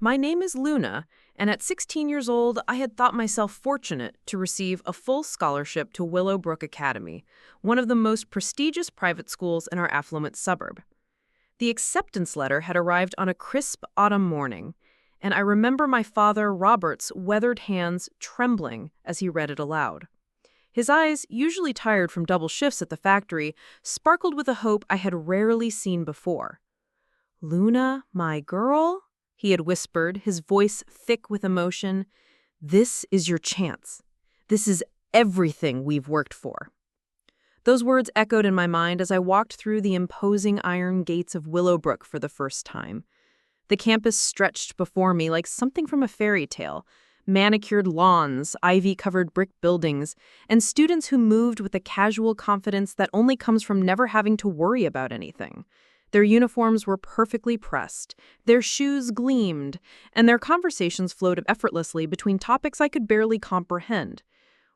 My name is Luna, and at 16 years old, I had thought myself fortunate to receive a full scholarship to Willowbrook Academy, one of the most prestigious private schools in our affluent suburb. The acceptance letter had arrived on a crisp autumn morning, and I remember my father, Robert's, weathered hands trembling as he read it aloud. His eyes, usually tired from double shifts at the factory, sparkled with a hope I had rarely seen before. "Luna, my girl," he had whispered, his voice thick with emotion, "this is your chance. This is everything we've worked for." Those words echoed in my mind as I walked through the imposing iron gates of Willowbrook for the first time. The campus stretched before me like something from a fairy tale. Manicured lawns, ivy-covered brick buildings, and students who moved with a casual confidence that only comes from never having to worry about anything. Their uniforms were perfectly pressed, their shoes gleamed, and their conversations flowed effortlessly between topics I could barely comprehend.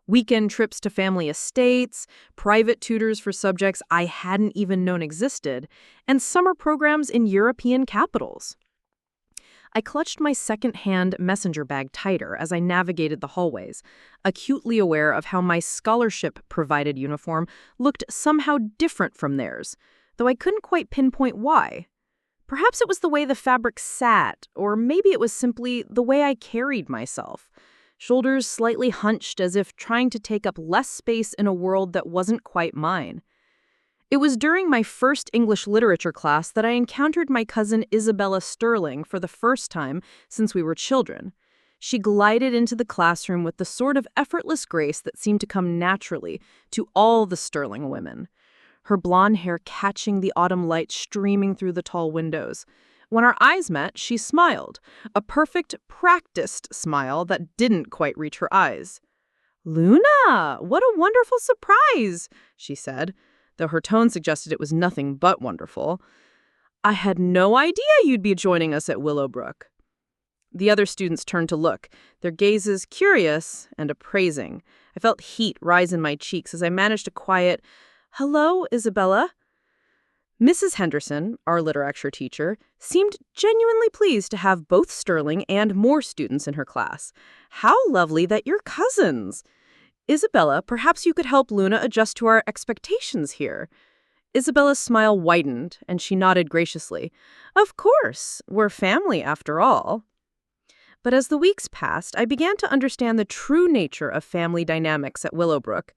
Weekend trips to family estates, private tutors for subjects I hadn't even known existed, and summer programs in European capitals. I clutched my second-hand messenger bag tighter as I navigated the hallways, acutely aware of how my scholarship-provided uniform looked somehow different from theirs, though I couldn't quite pinpoint why. Perhaps it was the way the fabric sat, or maybe it was simply the way I carried myself. Shoulders slightly hunched as if trying to take up less space in a world that wasn't quite mine. It was during my first English literature class that I encountered my cousin Isabella Sterling for the first time since we were children. She glided into the classroom with the sort of effortless grace that seemed to come naturally to all the Sterling women, her blonde hair catching the autumn light streaming through the tall windows. When our eyes met, she smiled, a perfect, practiced smile that didn't quite reach her eyes. "Luna, what a wonderful surprise," she said, though her tone suggested it was nothing but wonderful. "I had no idea you'd be joining us at Willowbrook." The other students turned to look, their gazes curious and appraising. I felt heat rise in my cheeks as I managed a quiet, "Hello, Isabella." Mrs. Henderson, our literature teacher, seemed genuinely pleased to have both Sterling and more students in her class. "How lovely that you're cousins. Isabella, perhaps you could help Luna adjust to our expectations here." Isabella's smile widened, and she nodded graciously. "Of course, we're family after all." But as the weeks passed, I began to understand the true nature of family dynamics at Willowbrook.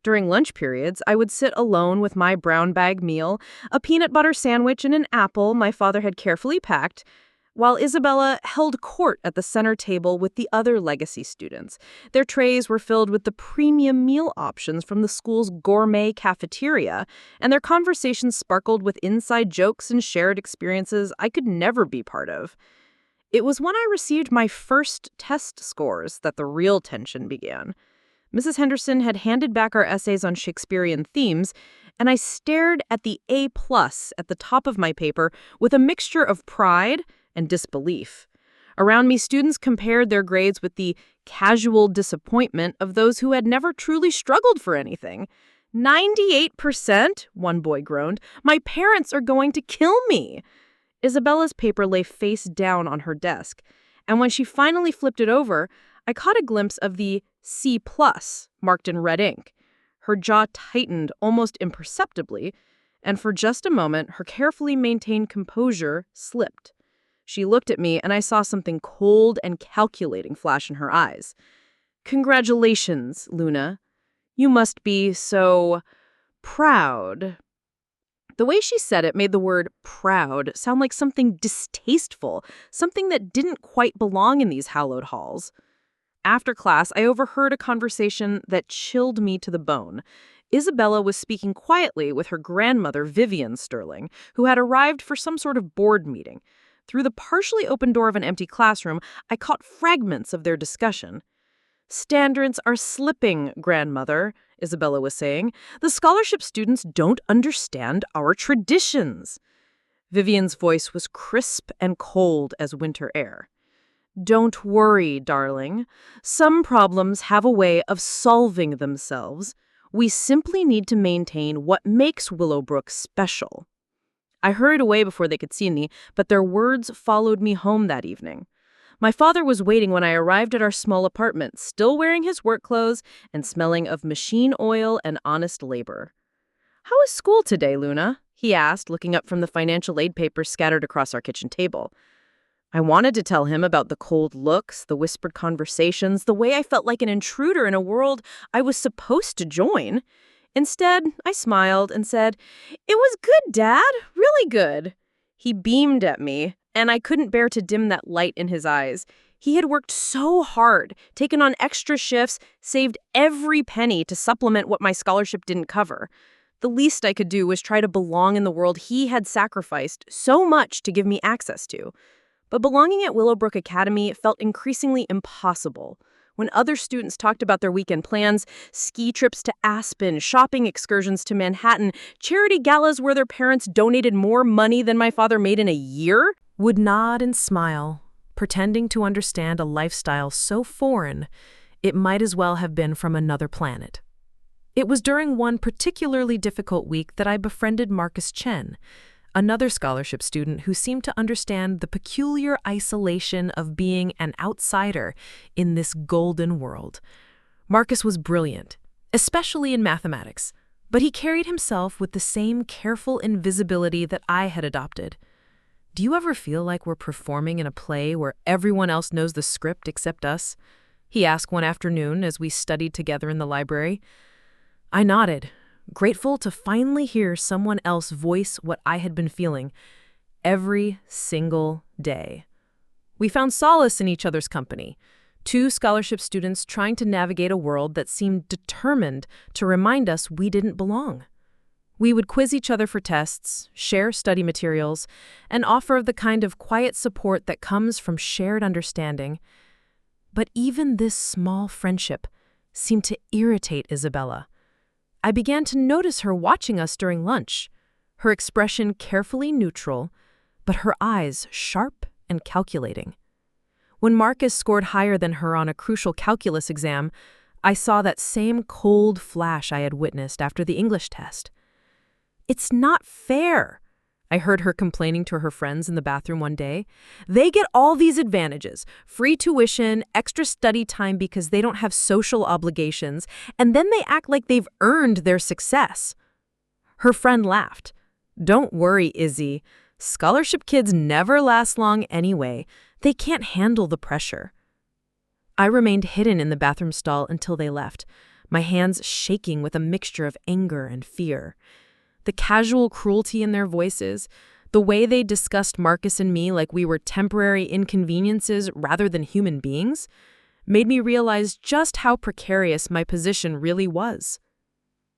During lunch periods, I would sit alone with my brown bag meal, a peanut butter sandwich and an apple my father had carefully packed, while Isabella held court at the center table with the other legacy students. Their trays were filled with the premium meal options from the school's gourmet cafeteria, and their conversations sparkled with inside jokes and shared experiences I could never be part of. It was when I received my first test scores that the real tension began. Mrs. Henderson had handed back our essays on Shakespearean themes, and I stared at the A+ at the top of my paper with a mixture of pride and disbelief. Around me, students compared their grades with the casual disappointment of those who had never truly struggled for anything. 98%, one boy groaned. "My parents are going to kill me." Isabella's paper lay face down on her desk, and when she finally flipped it over, I caught a glimpse of the C+ marked in red ink. Her jaw tightened almost imperceptibly, and for just a moment, her carefully maintained composure slipped. She looked at me, and I saw something cold and calculating flash in her eyes. "Congratulations, Luna. You must be so proud." The way she said it made the word proud sound like something distasteful, something that didn't quite belong in these hallowed halls. After class, I overheard a conversation that chilled me to the bone. Isabella was speaking quietly with her grandmother, Vivian Sterling, who had arrived for some sort of board meeting. Through the partially open door of an empty classroom, I caught fragments of their discussion. "Standards are slipping, grandmother," Isabella was saying. "The scholarship students don't understand our traditions." Vivian's voice was crisp and cold as winter air. "Don't worry, darling. Some problems have a way of solving themselves. We simply need to maintain what makes Willowbrook special." I hurried away before they could see me, but their words followed me home that evening. My father was waiting when I arrived at our small apartment, still wearing his work clothes and smelling of machine oil and honest labor. "How is school today, Luna?" he asked, looking up from the financial aid papers scattered across our kitchen table. I wanted to tell him about the cold looks, the whispered conversations, the way I felt like an intruder in a world I was supposed to join. Instead, I smiled and said, "It was good, Dad, really good." He beamed at me, and I couldn't bear to dim that light in his eyes. He had worked so hard, taken on extra shifts, saved every penny to supplement what my scholarship didn't cover. The least I could do was try to belong in the world he had sacrificed so much to give me access to. But belonging at Willowbrook Academy felt increasingly impossible. When other students talked about their weekend plans, ski trips to Aspen, shopping excursions to Manhattan, charity galas where their parents donated more money than my father made in a year, would nod and smile, pretending to understand a lifestyle so foreign, it might as well have been from another planet. It was during one particularly difficult week that I befriended Marcus Chen, another scholarship student who seemed to understand the peculiar isolation of being an outsider in this golden world. Marcus was brilliant, especially in mathematics, but he carried himself with the same careful invisibility that I had adopted. "Do you ever feel like we're performing in a play where everyone else knows the script except us?" he asked one afternoon as we studied together in the library. I nodded, grateful to finally hear someone else voice what I had been feeling every single day. We found solace in each other's company, two scholarship students trying to navigate a world that seemed determined to remind us we didn't belong. We would quiz each other for tests, share study materials, and offer the kind of quiet support that comes from shared understanding. But even this small friendship seemed to irritate Isabella. I began to notice her watching us during lunch, her expression carefully neutral, but her eyes sharp and calculating. When Marcus scored higher than her on a crucial calculus exam, I saw that same cold flash I had witnessed after the English test. "It's not fair," I heard her complaining to her friends in the bathroom one day. "They get all these advantages, free tuition, extra study time because they don't have social obligations, and then they act like they've earned their success." Her friend laughed. "Don't worry, Izzy. Scholarship kids never last long anyway. They can't handle the pressure." I remained hidden in the bathroom stall until they left, my hands shaking with a mixture of anger and fear. The casual cruelty in their voices, the way they discussed Marcus and me like we were temporary inconveniences rather than human beings, made me realize just how precarious my position really was.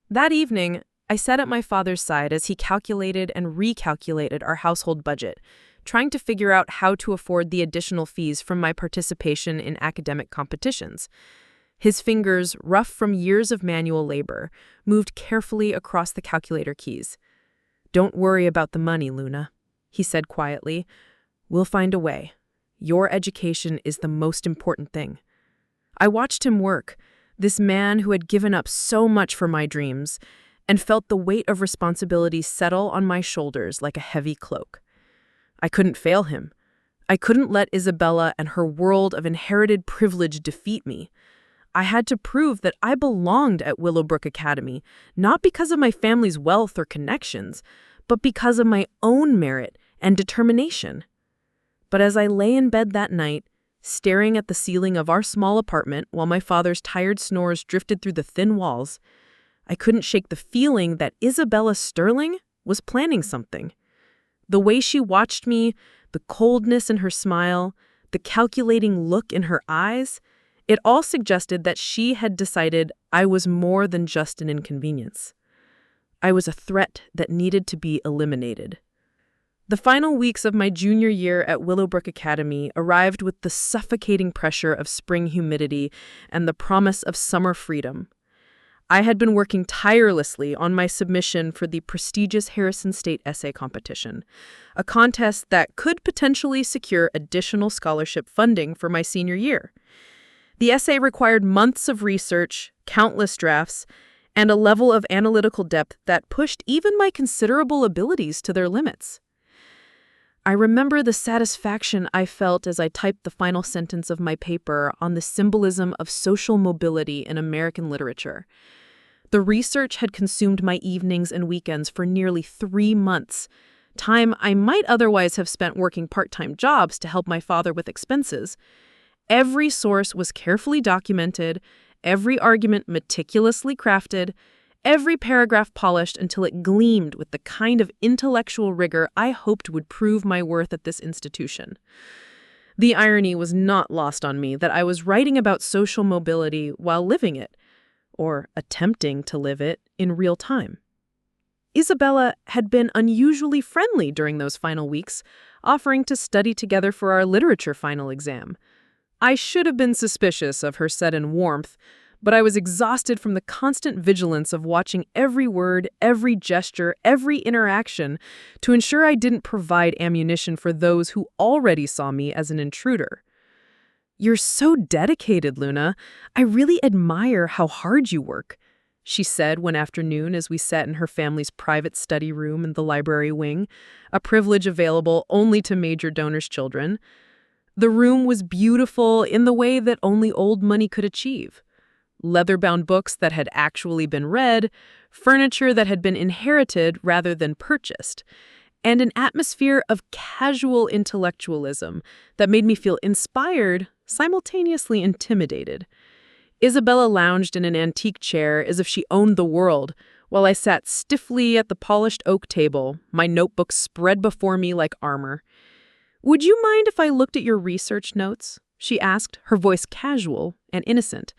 That evening, I sat at my father's side as he calculated and recalculated our household budget, trying to figure out how to afford the additional fees from my participation in academic competitions. His fingers, rough from years of manual labor, moved carefully across the calculator keys. "Don't worry about the money, Luna," he said quietly. "We'll find a way. Your education is the most important thing." I watched him work, this man who had given up so much for my dreams, and felt the weight of responsibility settle on my shoulders like a heavy cloak. I couldn't fail him. I couldn't let Isabella and her world of inherited privilege defeat me. I had to prove that I belonged at Willowbrook Academy, not because of my family's wealth or connections, but because of my own merit and determination. But as I lay in bed that night, staring at the ceiling of our small apartment while my father's tired snores drifted through the thin walls, I couldn't shake the feeling that Isabella Sterling was planning something. The way she watched me, the coldness in her smile, the calculating look in her eyes, it all suggested that she had decided I was more than just an inconvenience. I was a threat that needed to be eliminated. The final weeks of my junior year at Willowbrook Academy arrived with the suffocating pressure of spring humidity and the promise of summer freedom. I had been working tirelessly on my submission for the prestigious Harrison State Essay Competition, a contest that could potentially secure additional scholarship funding for my senior year. The essay required months of research, countless drafts, and a level of analytical depth that pushed even my considerable abilities to their limits. I remember the satisfaction I felt as I typed the final sentence of my paper on the symbolism of social mobility in American literature. The research had consumed my evenings and weekends for nearly 3 months, time I might otherwise have spent working part-time jobs to help my father with expenses. Every source was carefully documented, every argument meticulously crafted, every paragraph polished until it gleamed with the kind of intellectual rigor I hoped would prove my worth at this institution. The irony was not lost on me that I was writing about social mobility while living it, or attempting to live it, in real time. Isabella had been unusually friendly during those final weeks, offering to study together for our literature final exam. I should have been suspicious of her sudden warmth, but I was exhausted from the constant vigilance of watching every word, every gesture, every interaction to ensure I didn't provide ammunition for those who already saw me as an intruder. "You're so dedicated, Luna. I really admire how hard you work," she said one afternoon as we sat in her family's private study room in the library wing, a privilege available only to major donors' children. The room was beautiful in the way that only old money could achieve. Leather-bound books that had actually been read, furniture that had been inherited rather than purchased, and an atmosphere of casual intellectualism that made me feel inspired, simultaneously intimidated. Isabella lounged in an antique chair as if she owned the world, while I sat stiffly at the polished oak table, my notebooks spread before me like armor. "Would you mind if I looked at your research notes?" she asked, her voice casual and innocent.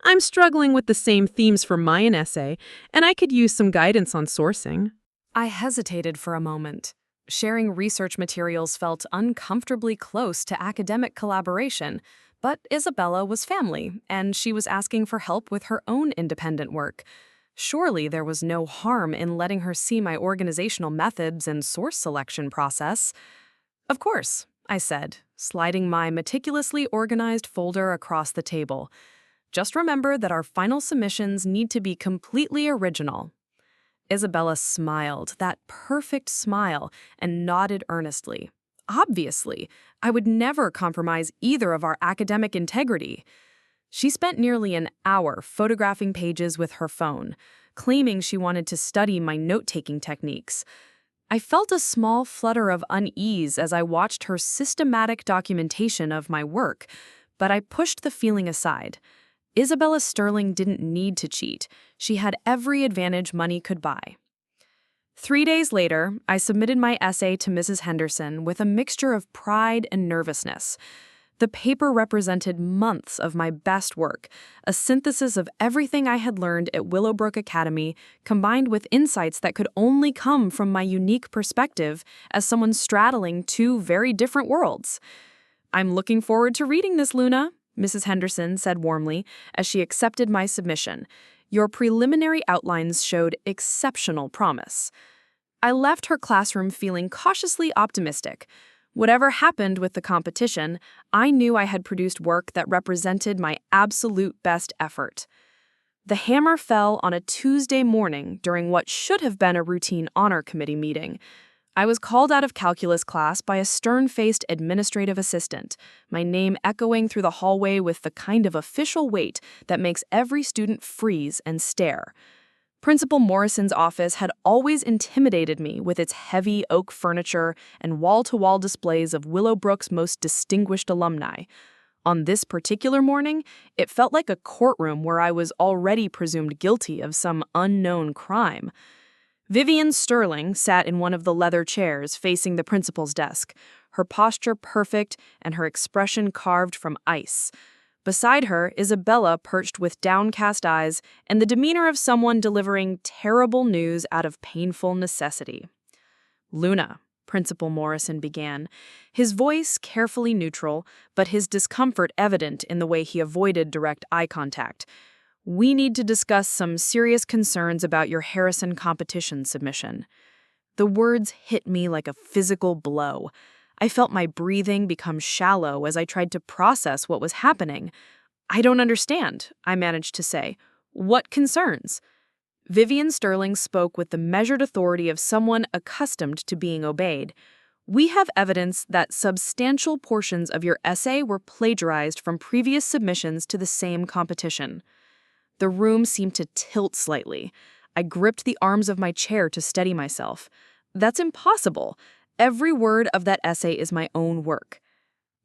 "I'm struggling with the same themes for my essay, and I could use some guidance on sourcing." I hesitated for a moment. Sharing research materials felt uncomfortably close to academic collaboration, but Isabella was family, and she was asking for help with her own independent work. Surely there was no harm in letting her see my organizational methods and source selection process. "Of course," I said, sliding my meticulously organized folder across the table. "Just remember that our final submissions need to be completely original." Isabella smiled, that perfect smile, and nodded earnestly. Obviously, I would never compromise either of our academic integrity. She spent nearly an hour photographing pages with her phone, claiming she wanted to study my note-taking techniques. I felt a small flutter of unease as I watched her systematic documentation of my work, but I pushed the feeling aside. Isabella Sterling didn't need to cheat. She had every advantage money could buy. 3 days later, I submitted my essay to Mrs. Henderson with a mixture of pride and nervousness. The paper represented months of my best work, a synthesis of everything I had learned at Willowbrook Academy, combined with insights that could only come from my unique perspective as someone straddling 2 very different worlds. "I'm looking forward to reading this, Luna," Mrs. Henderson said warmly as she accepted my submission. "Your preliminary outlines showed exceptional promise." I left her classroom feeling cautiously optimistic. Whatever happened with the competition, I knew I had produced work that represented my absolute best effort. The hammer fell on a Tuesday morning during what should have been a routine honor committee meeting. I was called out of calculus class by a stern-faced administrative assistant, my name echoing through the hallway with the kind of official weight that makes every student freeze and stare. Principal Morrison's office had always intimidated me with its heavy oak furniture and wall-to-wall displays of Willowbrook's most distinguished alumni. On this particular morning, it felt like a courtroom where I was already presumed guilty of some unknown crime. Vivian Sterling sat in one of the leather chairs facing the principal's desk, her posture perfect and her expression carved from ice. Beside her, Isabella perched with downcast eyes and the demeanor of someone delivering terrible news out of painful necessity. "Luna," Principal Morrison began, his voice carefully neutral, but his discomfort evident in the way he avoided direct eye contact. "We need to discuss some serious concerns about your Harrison competition submission." The words hit me like a physical blow. I felt my breathing become shallow as I tried to process what was happening. "I don't understand," I managed to say. "What concerns?" Vivian Sterling spoke with the measured authority of someone accustomed to being obeyed. We have evidence that substantial portions of your essay were plagiarized from previous submissions to the same competition. The room seemed to tilt slightly. I gripped the arms of my chair to steady myself. That's impossible. Every word of that essay is my own work.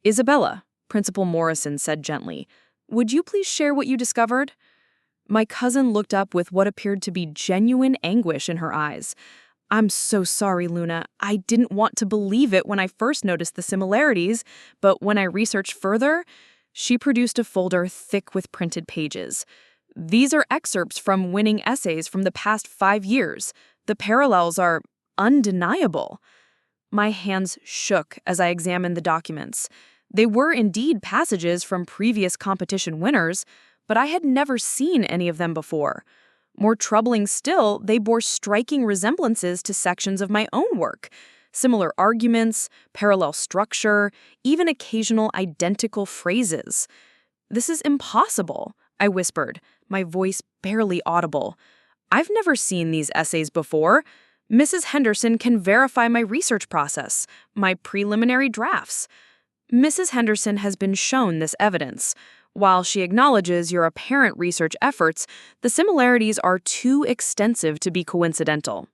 Isabella, Principal Morrison said gently, would you please share what you discovered? My cousin looked up with what appeared to be genuine anguish in her eyes. I'm so sorry, Luna. I didn't want to believe it when I first noticed the similarities, but when I researched further, she produced a folder thick with printed pages. These are excerpts from winning essays from the past 5 years. The parallels are undeniable. My hands shook as I examined the documents. They were indeed passages from previous competition winners, but I had never seen any of them before. More troubling still, they bore striking resemblances to sections of my own work. Similar arguments, parallel structure, even occasional identical phrases. This is impossible, I whispered, my voice barely audible. I've never seen these essays before. Mrs. Henderson can verify my research process, my preliminary drafts. Mrs. Henderson has been shown this evidence. While she acknowledges your apparent research efforts, the similarities are too extensive to be coincidental.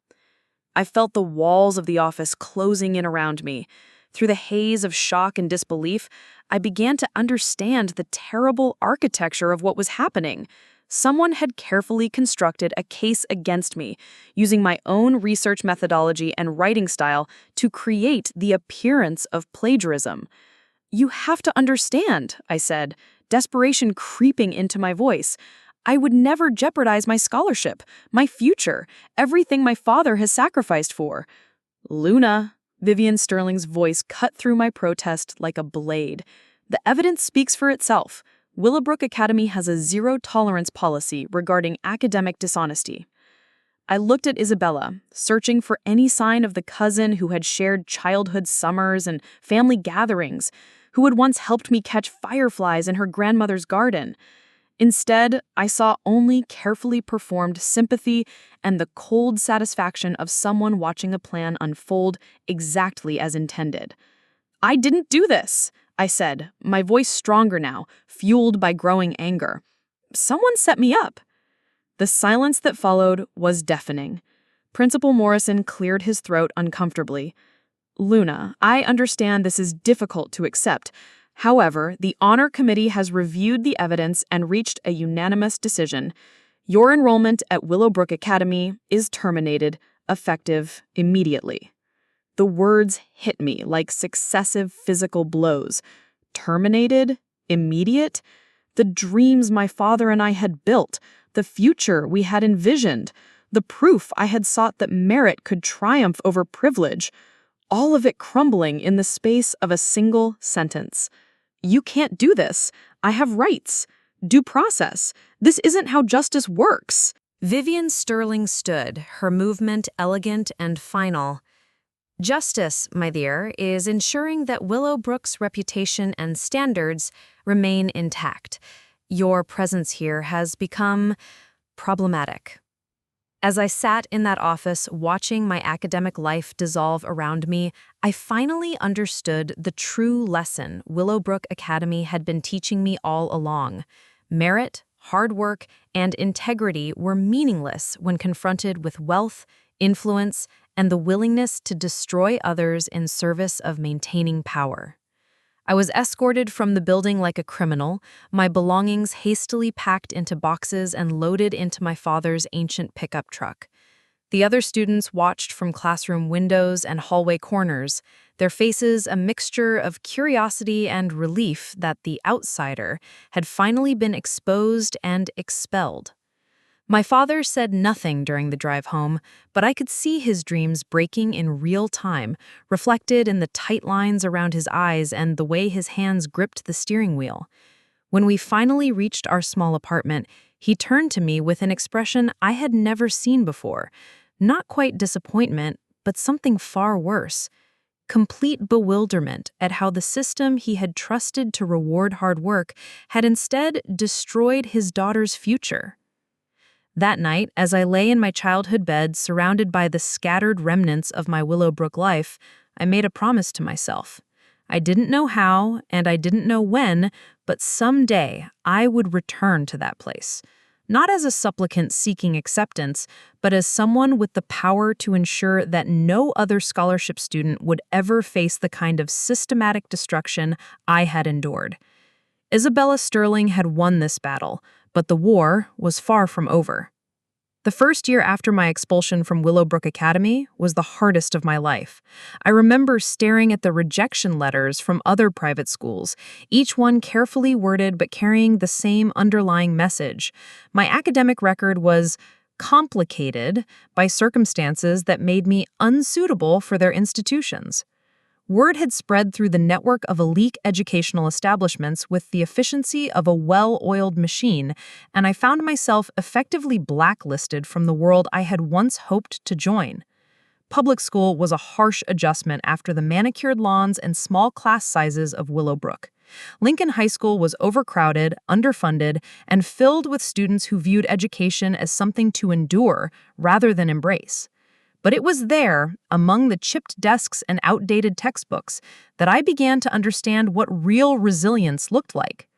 I felt the walls of the office closing in around me. Through the haze of shock and disbelief, I began to understand the terrible architecture of what was happening. Someone had carefully constructed a case against me, using my own research methodology and writing style to create the appearance of plagiarism. You have to understand, I said, desperation creeping into my voice. I would never jeopardize my scholarship, my future, everything my father has sacrificed for. Luna, Vivian Sterling's voice cut through my protest like a blade. The evidence speaks for itself. Willowbrook Academy has a zero-tolerance policy regarding academic dishonesty. I looked at Isabella, searching for any sign of the cousin who had shared childhood summers and family gatherings, who had once helped me catch fireflies in her grandmother's garden. Instead, I saw only carefully performed sympathy and the cold satisfaction of someone watching a plan unfold exactly as intended. I didn't do this, I said, my voice stronger now, fueled by growing anger. Someone set me up. The silence that followed was deafening. Principal Morrison cleared his throat uncomfortably. Luna, I understand this is difficult to accept. However, the Honor Committee has reviewed the evidence and reached a unanimous decision. Your enrollment at Willowbrook Academy is terminated, effective immediately. The words hit me like successive physical blows. Terminated? Immediate? The dreams my father and I had built, the future we had envisioned, the proof I had sought that merit could triumph over privilege, all of it crumbling in the space of a single sentence. You can't do this. I have rights. Due process. This isn't how justice works. Vivian Sterling stood, her movement elegant and final. Justice, my dear, is ensuring that Willowbrook's reputation and standards remain intact. Your presence here has become problematic. As I sat in that office watching my academic life dissolve around me, I finally understood the true lesson Willowbrook Academy had been teaching me all along. Merit, hard work, and integrity were meaningless when confronted with wealth, influence, and the willingness to destroy others in service of maintaining power. I was escorted from the building like a criminal, my belongings hastily packed into boxes and loaded into my father's ancient pickup truck. The other students watched from classroom windows and hallway corners, their faces a mixture of curiosity and relief that the outsider had finally been exposed and expelled. My father said nothing during the drive home, but I could see his dreams breaking in real time, reflected in the tight lines around his eyes and the way his hands gripped the steering wheel. When we finally reached our small apartment, he turned to me with an expression I had never seen before. Not quite disappointment, but something far worse. Complete bewilderment at how the system he had trusted to reward hard work had instead destroyed his daughter's future. That night, as I lay in my childhood bed surrounded by the scattered remnants of my Willowbrook life, I made a promise to myself. I didn't know how, and I didn't know when, but someday I would return to that place. Not as a supplicant seeking acceptance, but as someone with the power to ensure that no other scholarship student would ever face the kind of systematic destruction I had endured. Isabella Sterling had won this battle, but the war was far from over. The first year after my expulsion from Willowbrook Academy was the hardest of my life. I remember staring at the rejection letters from other private schools, each one carefully worded but carrying the same underlying message. My academic record was complicated by circumstances that made me unsuitable for their institutions. Word had spread through the network of elite educational establishments with the efficiency of a well-oiled machine, and I found myself effectively blacklisted from the world I had once hoped to join. Public school was a harsh adjustment after the manicured lawns and small class sizes of Willowbrook. Lincoln High School was overcrowded, underfunded, and filled with students who viewed education as something to endure rather than embrace. But it was there, among the chipped desks and outdated textbooks, that I began to understand what real resilience looked like.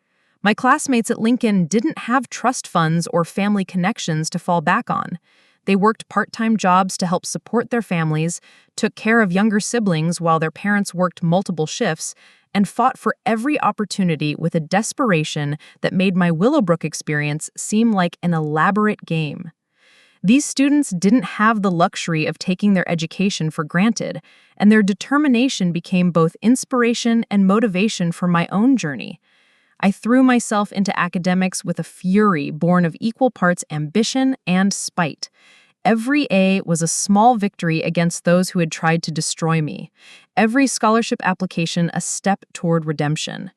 My classmates at Lincoln didn't have trust funds or family connections to fall back on. They worked part-time jobs to help support their families, took care of younger siblings while their parents worked multiple shifts, and fought for every opportunity with a desperation that made my Willowbrook experience seem like an elaborate game. These students didn't have the luxury of taking their education for granted, and their determination became both inspiration and motivation for my own journey. I threw myself into academics with a fury born of equal parts ambition and spite. Every A was a small victory against those who had tried to destroy me. Every scholarship application a step toward redemption.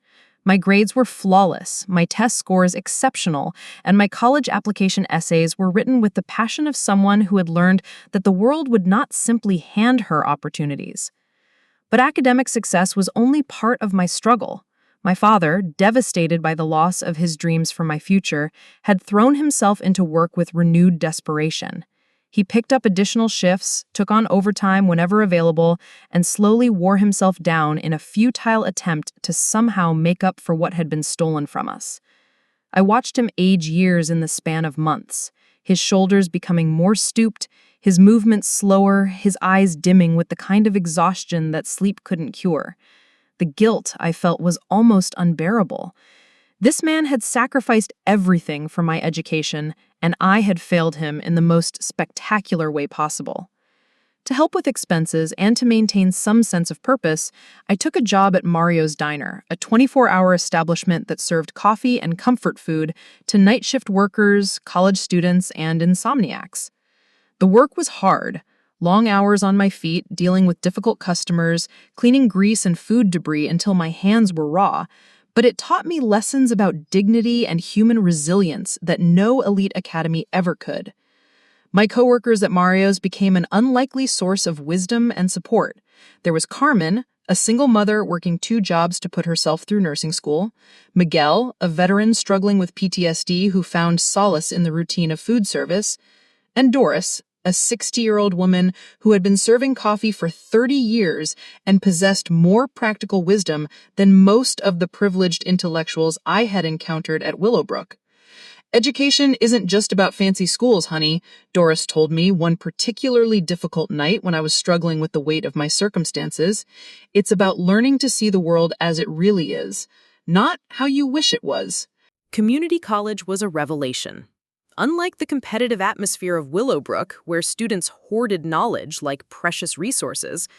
My grades were flawless, my test scores exceptional, and my college application essays were written with the passion of someone who had learned that the world would not simply hand her opportunities. But academic success was only part of my struggle. My father, devastated by the loss of his dreams for my future, had thrown himself into work with renewed desperation. He picked up additional shifts, took on overtime whenever available, and slowly wore himself down in a futile attempt to somehow make up for what had been stolen from us. I watched him age years in the span of months, his shoulders becoming more stooped, his movements slower, his eyes dimming with the kind of exhaustion that sleep couldn't cure. The guilt I felt was almost unbearable. This man had sacrificed everything for my education, and I had failed him in the most spectacular way possible. To help with expenses and to maintain some sense of purpose, I took a job at Mario's Diner, a 24-hour establishment that served coffee and comfort food to night shift workers, college students, and insomniacs. The work was hard. Long hours on my feet, dealing with difficult customers, cleaning grease and food debris until my hands were raw, but it taught me lessons about dignity and human resilience that no elite academy ever could. My coworkers at Mario's became an unlikely source of wisdom and support. There was Carmen, a single mother working 2 jobs to put herself through nursing school; Miguel, a veteran struggling with PTSD who found solace in the routine of food service; and Doris, a 60-year-old woman who had been serving coffee for 30 years and possessed more practical wisdom than most of the privileged intellectuals I had encountered at Willowbrook. Education isn't just about fancy schools, honey, Doris told me one particularly difficult night when I was struggling with the weight of my circumstances. It's about learning to see the world as it really is, not how you wish it was. Community college was a revelation. Unlike the competitive atmosphere of Willowbrook, where students hoarded knowledge like precious resources,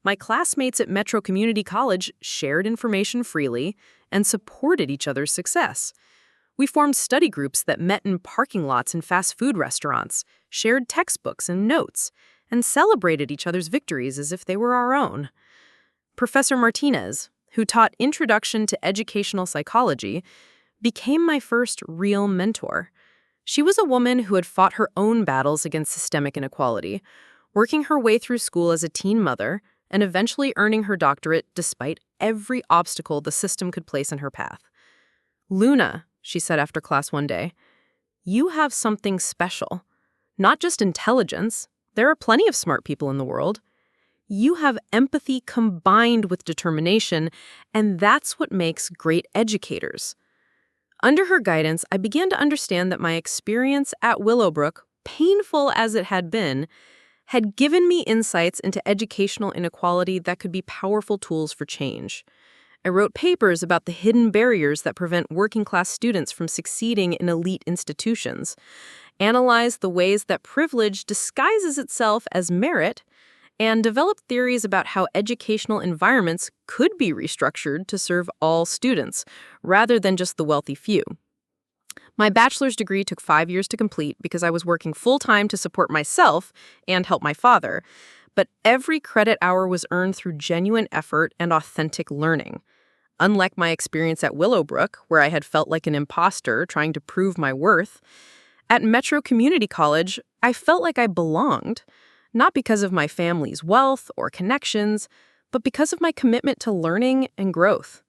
my classmates at Metro Community College shared information freely and supported each other's success. We formed study groups that met in parking lots and fast food restaurants, shared textbooks and notes, and celebrated each other's victories as if they were our own. Professor Martinez, who taught Introduction to Educational Psychology, became my first real mentor. She was a woman who had fought her own battles against systemic inequality, working her way through school as a teen mother, and eventually earning her doctorate despite every obstacle the system could place in her path. "Luna," she said after class one day, "you have something special. Not just intelligence. There are plenty of smart people in the world. You have empathy combined with determination, and that's what makes great educators. Under her guidance, I began to understand that my experience at Willowbrook, painful as it had given me insights into educational inequality that could be powerful tools for change. I wrote papers about the hidden barriers that prevent working-class students from succeeding in elite institutions, analyzed the ways that privilege disguises itself as merit, and developed theories about how educational environments could be restructured to serve all students, rather than just the wealthy few. My bachelor's degree took 5 years to complete because I was working full-time to support myself and help my father, but every credit hour was earned through genuine effort and authentic learning. Unlike my experience at Willowbrook, where I had felt like an imposter trying to prove my worth, at Metro Community College, I felt like I belonged, not because of my family's wealth or connections, but because of my commitment to learning and growth.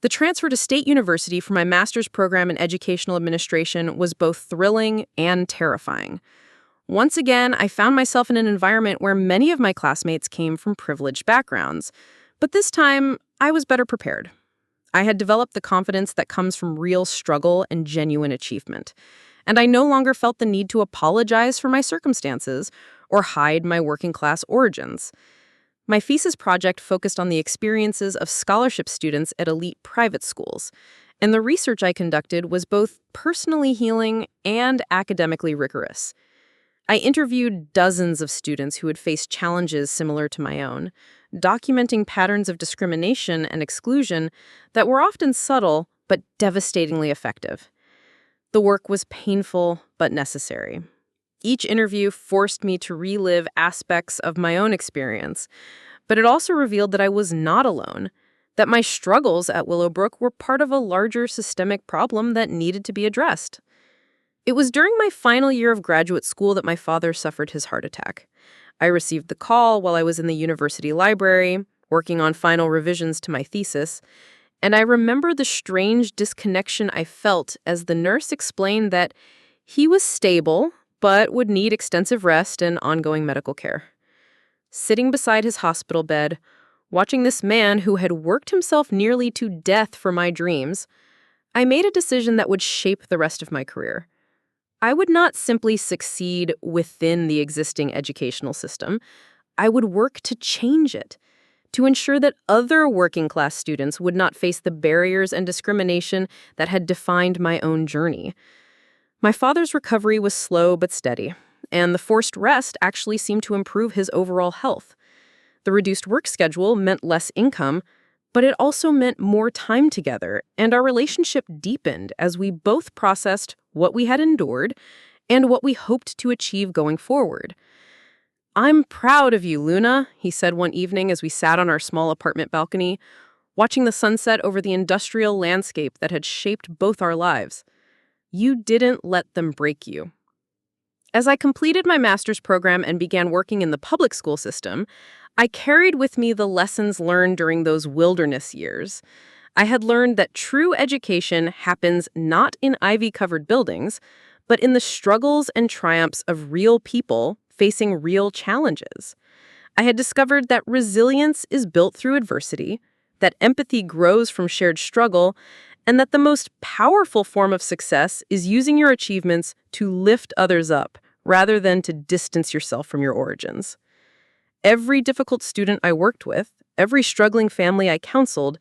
The transfer to State University for my master's program in educational administration was both thrilling and terrifying. Once again, I found myself in an environment where many of my classmates came from privileged backgrounds, but this time I was better prepared. I had developed the confidence that comes from real struggle and genuine achievement, and I no longer felt the need to apologize for my circumstances or hide my working-class origins. My thesis project focused on the experiences of scholarship students at elite private schools, and the research I conducted was both personally healing and academically rigorous. I interviewed dozens of students who had faced challenges similar to my own, documenting patterns of discrimination and exclusion that were often subtle but devastatingly effective. The work was painful but necessary. Each interview forced me to relive aspects of my own experience, but it also revealed that I was not alone, that my struggles at Willowbrook were part of a larger systemic problem that needed to be addressed. It was during my final year of graduate school that my father suffered his heart attack. I received the call while I was in the university library, working on final revisions to my thesis, and I remember the strange disconnection I felt as the nurse explained that he was stable, but would need extensive rest and ongoing medical care. Sitting beside his hospital bed, watching this man who had worked himself nearly to death for my dreams, I made a decision that would shape the rest of my career. I would not simply succeed within the existing educational system. I would work to change it, to ensure that other working-class students would not face the barriers and discrimination that had defined my own journey. My father's recovery was slow but steady, and the forced rest actually seemed to improve his overall health. The reduced work schedule meant less income, but it also meant more time together, and our relationship deepened as we both processed what we had endured and what we hoped to achieve going forward. "I'm proud of you, Luna," he said one evening as we sat on our small apartment balcony, watching the sunset over the industrial landscape that had shaped both our lives. "You didn't let them break you." As I completed my master's program and began working in the public school system, I carried with me the lessons learned during those wilderness years. I had learned that true education happens not in ivy-covered buildings, but in the struggles and triumphs of real people facing real challenges. I had discovered that resilience is built through adversity, that empathy grows from shared struggle, and that the most powerful form of success is using your achievements to lift others up, rather than to distance yourself from your origins. Every difficult student I worked with, every struggling family I counseled,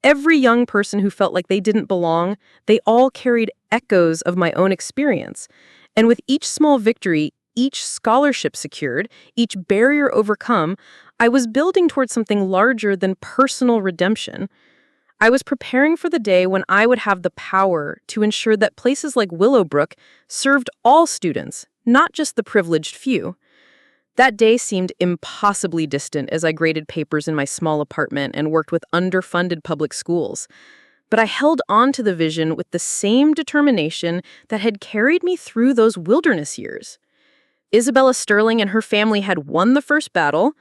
every young person who felt like they didn't belong, they all carried echoes of my own experience. And with each small victory, each scholarship secured, each barrier overcome, I was building towards something larger than personal redemption. I was preparing for the day when I would have the power to ensure that places like Willowbrook served all students, not just the privileged few. That day seemed impossibly distant as I graded papers in my small apartment and worked with underfunded public schools. But I held on to the vision with the same determination that had carried me through those wilderness years. Isabella Sterling and her family had won the first battle,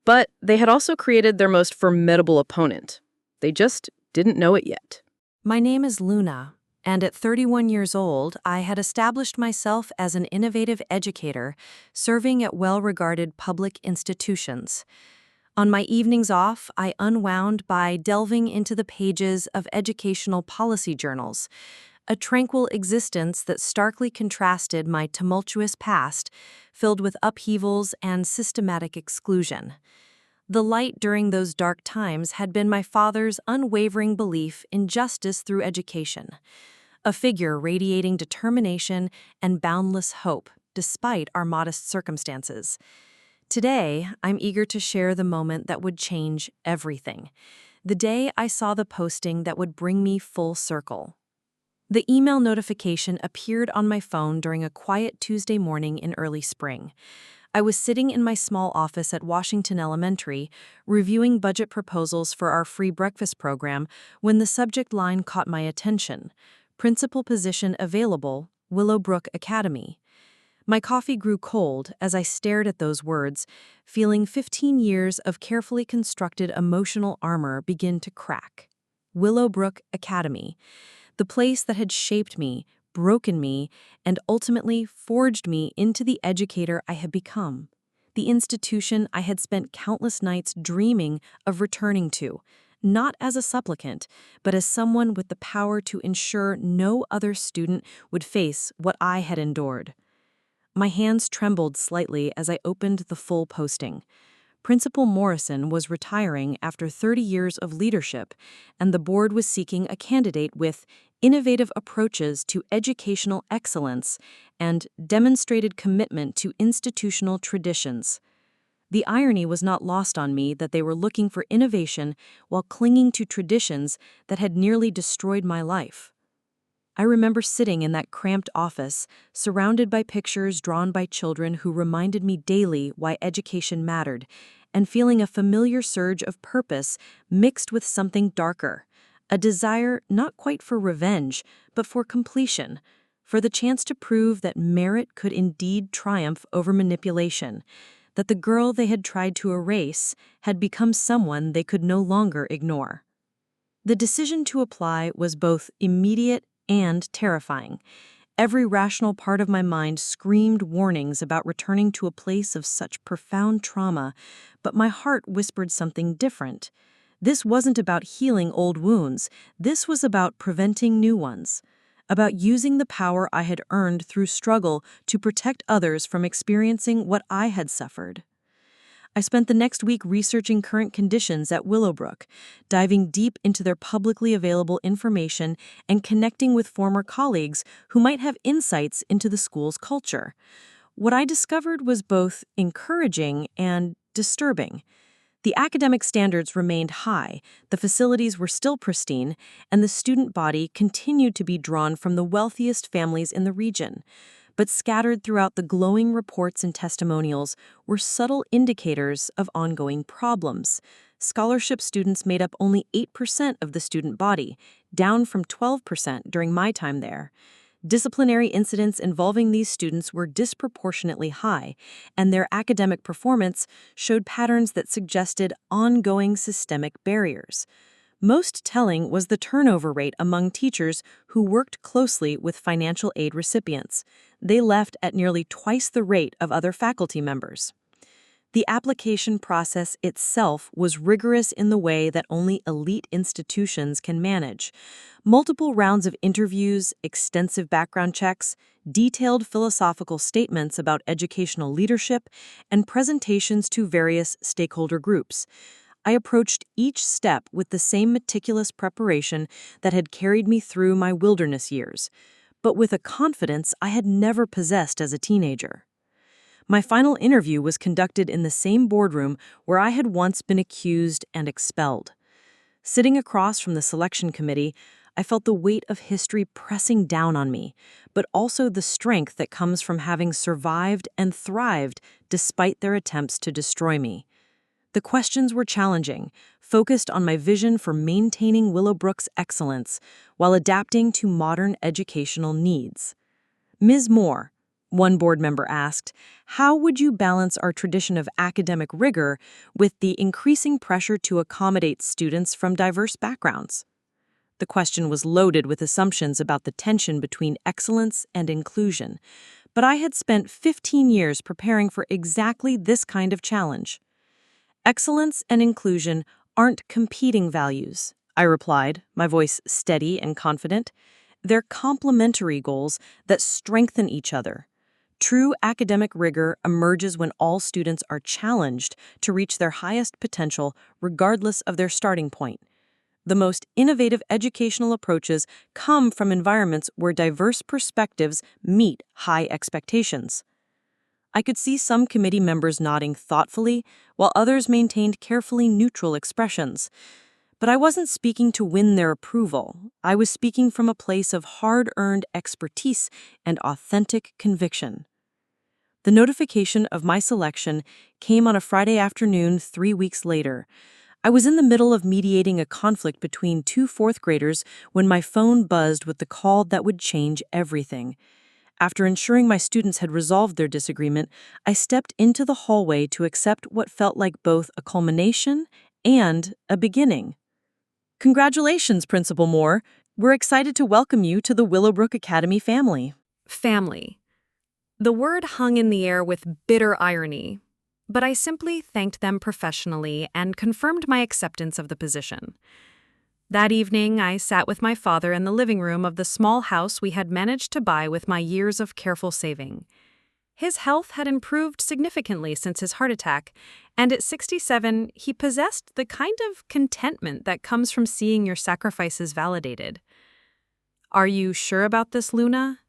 but they had also created their most formidable opponent. They just didn't know it yet. My name is Luna, And at 31 years old, I had established myself as an innovative educator, serving at well-regarded public institutions. On my evenings off, I unwound by delving into the pages of educational policy journals, a tranquil existence that starkly contrasted my tumultuous past, filled with upheavals and systematic exclusion. The light during those dark times had been my father's unwavering belief in justice through education, a figure radiating determination and boundless hope, despite our modest circumstances. Today, I'm eager to share the moment that would change everything. The day I saw the posting that would bring me full circle. The email notification appeared on my phone during a quiet Tuesday morning in early spring. I was sitting in my small office at Washington Elementary, reviewing budget proposals for our free breakfast program, when the subject line caught my attention. Principal position available, Willowbrook Academy. My coffee grew cold as I stared at those words, feeling 15 years of carefully constructed emotional armor begin to crack. Willowbrook Academy, the place that had shaped me, broken me, and ultimately forged me into the educator I had become. The institution I had spent countless nights dreaming of returning to, not as a supplicant, but as someone with the power to ensure no other student would face what I had endured. My hands trembled slightly as I opened the full posting. Principal Morrison was retiring after 30 years of leadership, and the board was seeking a candidate with innovative approaches to educational excellence and demonstrated commitment to institutional traditions. The irony was not lost on me that they were looking for innovation while clinging to traditions that had nearly destroyed my life. I remember sitting in that cramped office, surrounded by pictures drawn by children who reminded me daily why education mattered, and feeling a familiar surge of purpose mixed with something darker, a desire not quite for revenge, but for completion, for the chance to prove that merit could indeed triumph over manipulation, that the girl they had tried to erase had become someone they could no longer ignore. The decision to apply was both immediate and terrifying. Every rational part of my mind screamed warnings about returning to a place of such profound trauma, but my heart whispered something different. This wasn't about healing old wounds, this was about preventing new ones, about using the power I had earned through struggle to protect others from experiencing what I had suffered. I spent the next week researching current conditions at Willowbrook, diving deep into their publicly available information and connecting with former colleagues who might have insights into the school's culture. What I discovered was both encouraging and disturbing. The academic standards remained high, the facilities were still pristine, and the student body continued to be drawn from the wealthiest families in the region. But scattered throughout the glowing reports and testimonials were subtle indicators of ongoing problems. Scholarship students made up only 8% of the student body, down from 12% during my time there. Disciplinary incidents involving these students were disproportionately high, and their academic performance showed patterns that suggested ongoing systemic barriers. Most telling was the turnover rate among teachers who worked closely with financial aid recipients. They left at nearly twice the rate of other faculty members. The application process itself was rigorous in the way that only elite institutions can manage. Multiple rounds of interviews, extensive background checks, detailed philosophical statements about educational leadership, and presentations to various stakeholder groups. I approached each step with the same meticulous preparation that had carried me through my wilderness years, but with a confidence I had never possessed as a teenager. My final interview was conducted in the same boardroom where I had once been accused and expelled. Sitting across from the selection committee, I felt the weight of history pressing down on me, but also the strength that comes from having survived and thrived despite their attempts to destroy me. The questions were challenging, focused on my vision for maintaining Willowbrook's excellence while adapting to modern educational needs. Ms. Moore, one board member asked, how would you balance our tradition of academic rigor with the increasing pressure to accommodate students from diverse backgrounds? The question was loaded with assumptions about the tension between excellence and inclusion, but I had spent 15 years preparing for exactly this kind of challenge. Excellence and inclusion aren't competing values, I replied, my voice steady and confident. They're complementary goals that strengthen each other. True academic rigor emerges when all students are challenged to reach their highest potential regardless of their starting point. The most innovative educational approaches come from environments where diverse perspectives meet high expectations. I could see some committee members nodding thoughtfully, while others maintained carefully neutral expressions. But I wasn't speaking to win their approval. I was speaking from a place of hard-earned expertise and authentic conviction. The notification of my selection came on a Friday afternoon 3 weeks later. I was in the middle of mediating a conflict between two fourth graders when my phone buzzed with the call that would change everything. After ensuring my students had resolved their disagreement, I stepped into the hallway to accept what felt like both a culmination and a beginning. Congratulations, Principal Moore. We're excited to welcome you to the Willowbrook Academy family. Family. The word hung in the air with bitter irony, but I simply thanked them professionally and confirmed my acceptance of the position. That evening, I sat with my father in the living room of the small house we had managed to buy with my years of careful saving. His health had improved significantly since his heart attack, and at 67, he possessed the kind of contentment that comes from seeing your sacrifices validated. "Are you sure about this, Luna?"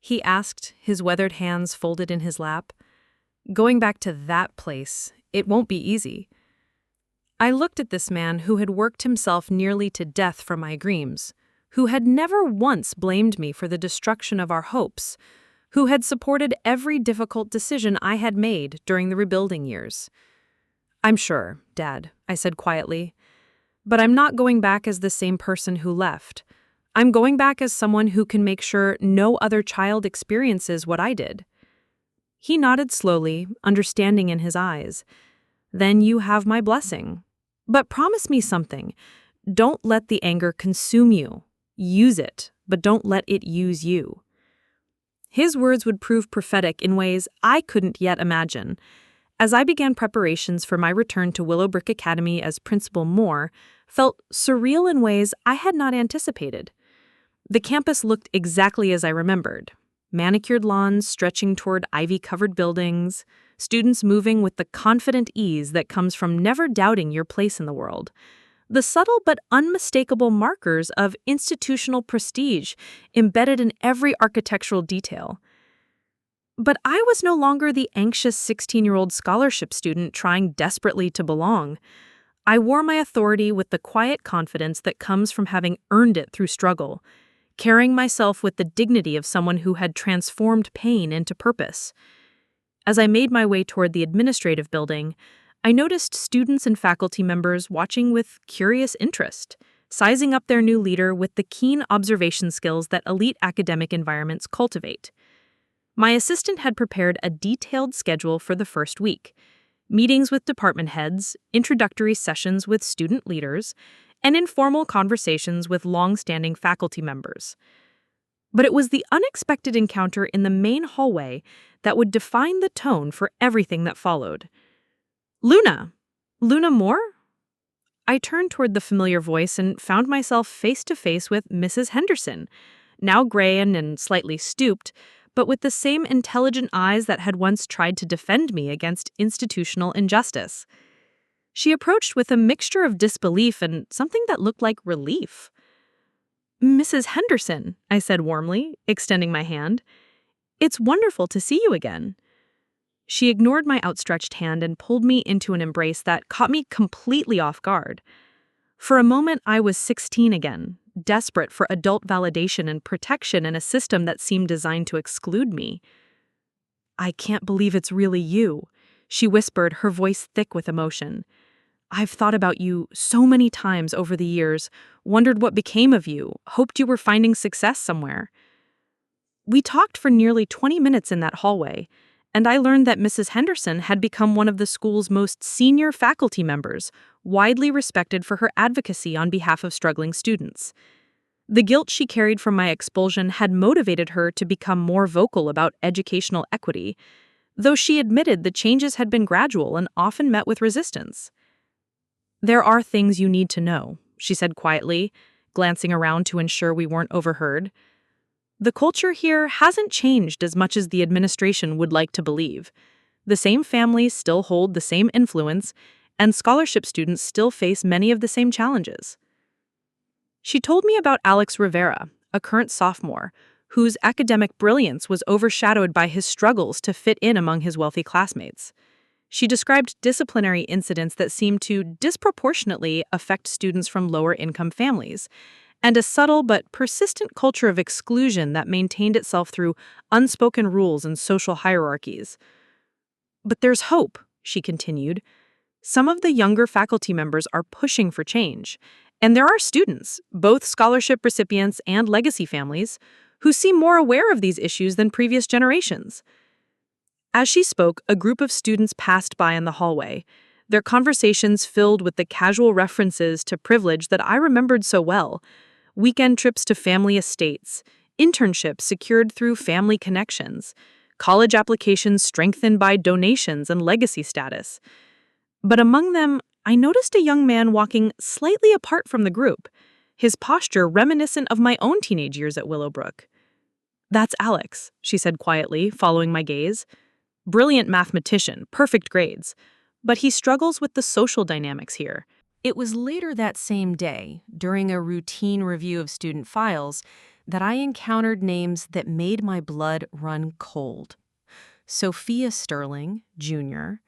he asked, his weathered hands folded in his lap. "Going back to that place, it won't be easy." I looked at this man who had worked himself nearly to death for my dreams, who had never once blamed me for the destruction of our hopes, who had supported every difficult decision I had made during the rebuilding years. "I'm sure, Dad," I said quietly, "but I'm not going back as the same person who left. I'm going back as someone who can make sure no other child experiences what I did." He nodded slowly, understanding in his eyes. "Then you have my blessing. But promise me something. Don't let the anger consume you. Use it, but don't let it use you." His words would prove prophetic in ways I couldn't yet imagine. As I began preparations for my return to Willowbrook Academy as Principal Moore, felt surreal in ways I had not anticipated. The campus looked exactly as I remembered. Manicured lawns stretching toward ivy-covered buildings, students moving with the confident ease that comes from never doubting your place in the world. The subtle but unmistakable markers of institutional prestige embedded in every architectural detail. But I was no longer the anxious 16-year-old scholarship student trying desperately to belong. I wore my authority with the quiet confidence that comes from having earned it through struggle, carrying myself with the dignity of someone who had transformed pain into purpose. As I made my way toward the administrative building, I noticed students and faculty members watching with curious interest, sizing up their new leader with the keen observation skills that elite academic environments cultivate. My assistant had prepared a detailed schedule for the first week: meetings with department heads, introductory sessions with student leaders, and informal conversations with long-standing faculty members. But it was the unexpected encounter in the main hallway that would define the tone for everything that followed. "Luna! Luna Moore?" I turned toward the familiar voice and found myself face to face with Mrs. Henderson, now gray and slightly stooped, but with the same intelligent eyes that had once tried to defend me against institutional injustice. She approached with a mixture of disbelief and something that looked like relief. "Mrs. Henderson," I said warmly, extending my hand. "It's wonderful to see you again." She ignored my outstretched hand and pulled me into an embrace that caught me completely off guard. For a moment, I was 16 again, desperate for adult validation and protection in a system that seemed designed to exclude me. "I can't believe it's really you," she whispered, her voice thick with emotion. "I've thought about you so many times over the years, wondered what became of you, hoped you were finding success somewhere." We talked for nearly 20 minutes in that hallway, and I learned that Mrs. Henderson had become one of the school's most senior faculty members, widely respected for her advocacy on behalf of struggling students. The guilt she carried from my expulsion had motivated her to become more vocal about educational equity, though she admitted the changes had been gradual and often met with resistance. "There are things you need to know," she said quietly, glancing around to ensure we weren't overheard. "The culture here hasn't changed as much as the administration would like to believe. The same families still hold the same influence, and scholarship students still face many of the same challenges." She told me about Alex Rivera, a current sophomore, whose academic brilliance was overshadowed by his struggles to fit in among his wealthy classmates. She described disciplinary incidents that seemed to disproportionately affect students from lower-income families, and a subtle but persistent culture of exclusion that maintained itself through unspoken rules and social hierarchies. "But there's hope," she continued. "Some of the younger faculty members are pushing for change, and there are students, both scholarship recipients and legacy families, who seem more aware of these issues than previous generations." As she spoke, a group of students passed by in the hallway, their conversations filled with the casual references to privilege that I remembered so well: weekend trips to family estates, internships secured through family connections, college applications strengthened by donations and legacy status. But among them, I noticed a young man walking slightly apart from the group, his posture reminiscent of my own teenage years at Willowbrook. "That's Alex," she said quietly, following my gaze. "Brilliant mathematician, perfect grades. But he struggles with the social dynamics here." It was later that same day, during a routine review of student files, that I encountered names that made my blood run cold. Sophia Sterling, Jr.,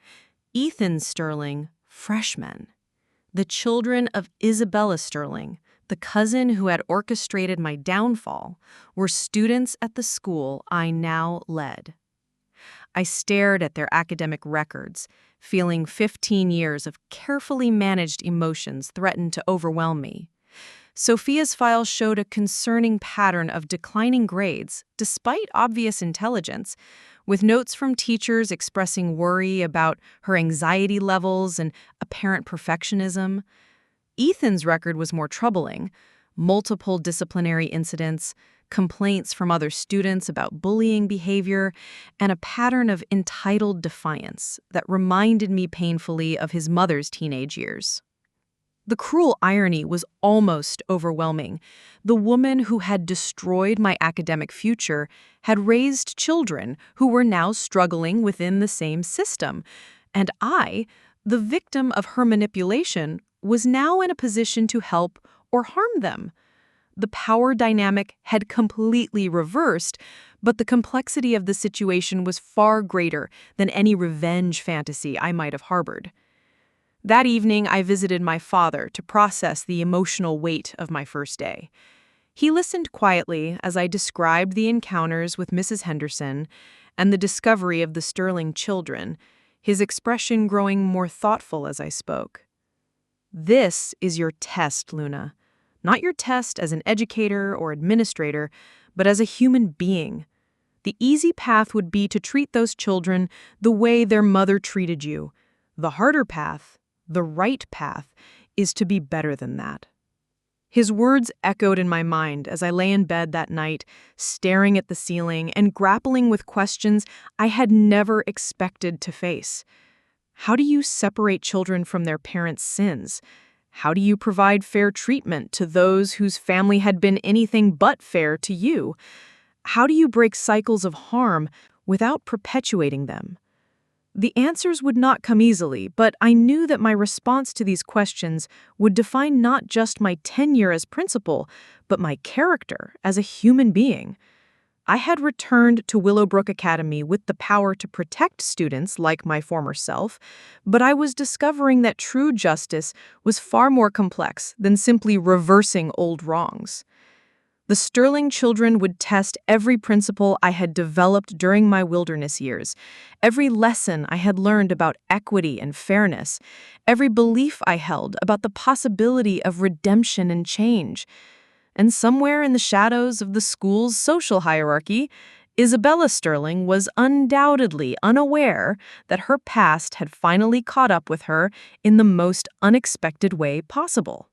Ethan Sterling, freshman. The children of Isabella Sterling, the cousin who had orchestrated my downfall, were students at the school I now led. I stared at their academic records, feeling 15 years of carefully managed emotions threatened to overwhelm me. Sophia's file showed a concerning pattern of declining grades, despite obvious intelligence, with notes from teachers expressing worry about her anxiety levels and apparent perfectionism. Ethan's record was more troubling: multiple disciplinary incidents, complaints from other students about bullying behavior, and a pattern of entitled defiance that reminded me painfully of his mother's teenage years. The cruel irony was almost overwhelming. The woman who had destroyed my academic future had raised children who were now struggling within the same system, and I, the victim of her manipulation, was now in a position to help or harm them. The power dynamic had completely reversed, but the complexity of the situation was far greater than any revenge fantasy I might have harbored. That evening, I visited my father to process the emotional weight of my first day. He listened quietly as I described the encounters with Mrs. Henderson and the discovery of the Sterling children, his expression growing more thoughtful as I spoke. "This is your test, Luna. Not your test as an educator or administrator, but as a human being. The easy path would be to treat those children the way their mother treated you. The harder path, the right path, is to be better than that." His words echoed in my mind as I lay in bed that night, staring at the ceiling and grappling with questions I had never expected to face. How do you separate children from their parents' sins? How do you provide fair treatment to those whose family had been anything but fair to you? How do you break cycles of harm without perpetuating them? The answers would not come easily, but I knew that my response to these questions would define not just my tenure as principal, but my character as a human being. I had returned to Willowbrook Academy with the power to protect students like my former self, but I was discovering that true justice was far more complex than simply reversing old wrongs. The Sterling children would test every principle I had developed during my wilderness years, every lesson I had learned about equity and fairness, every belief I held about the possibility of redemption and change. And somewhere in the shadows of the school's social hierarchy, Isabella Sterling was undoubtedly unaware that her past had finally caught up with her in the most unexpected way possible.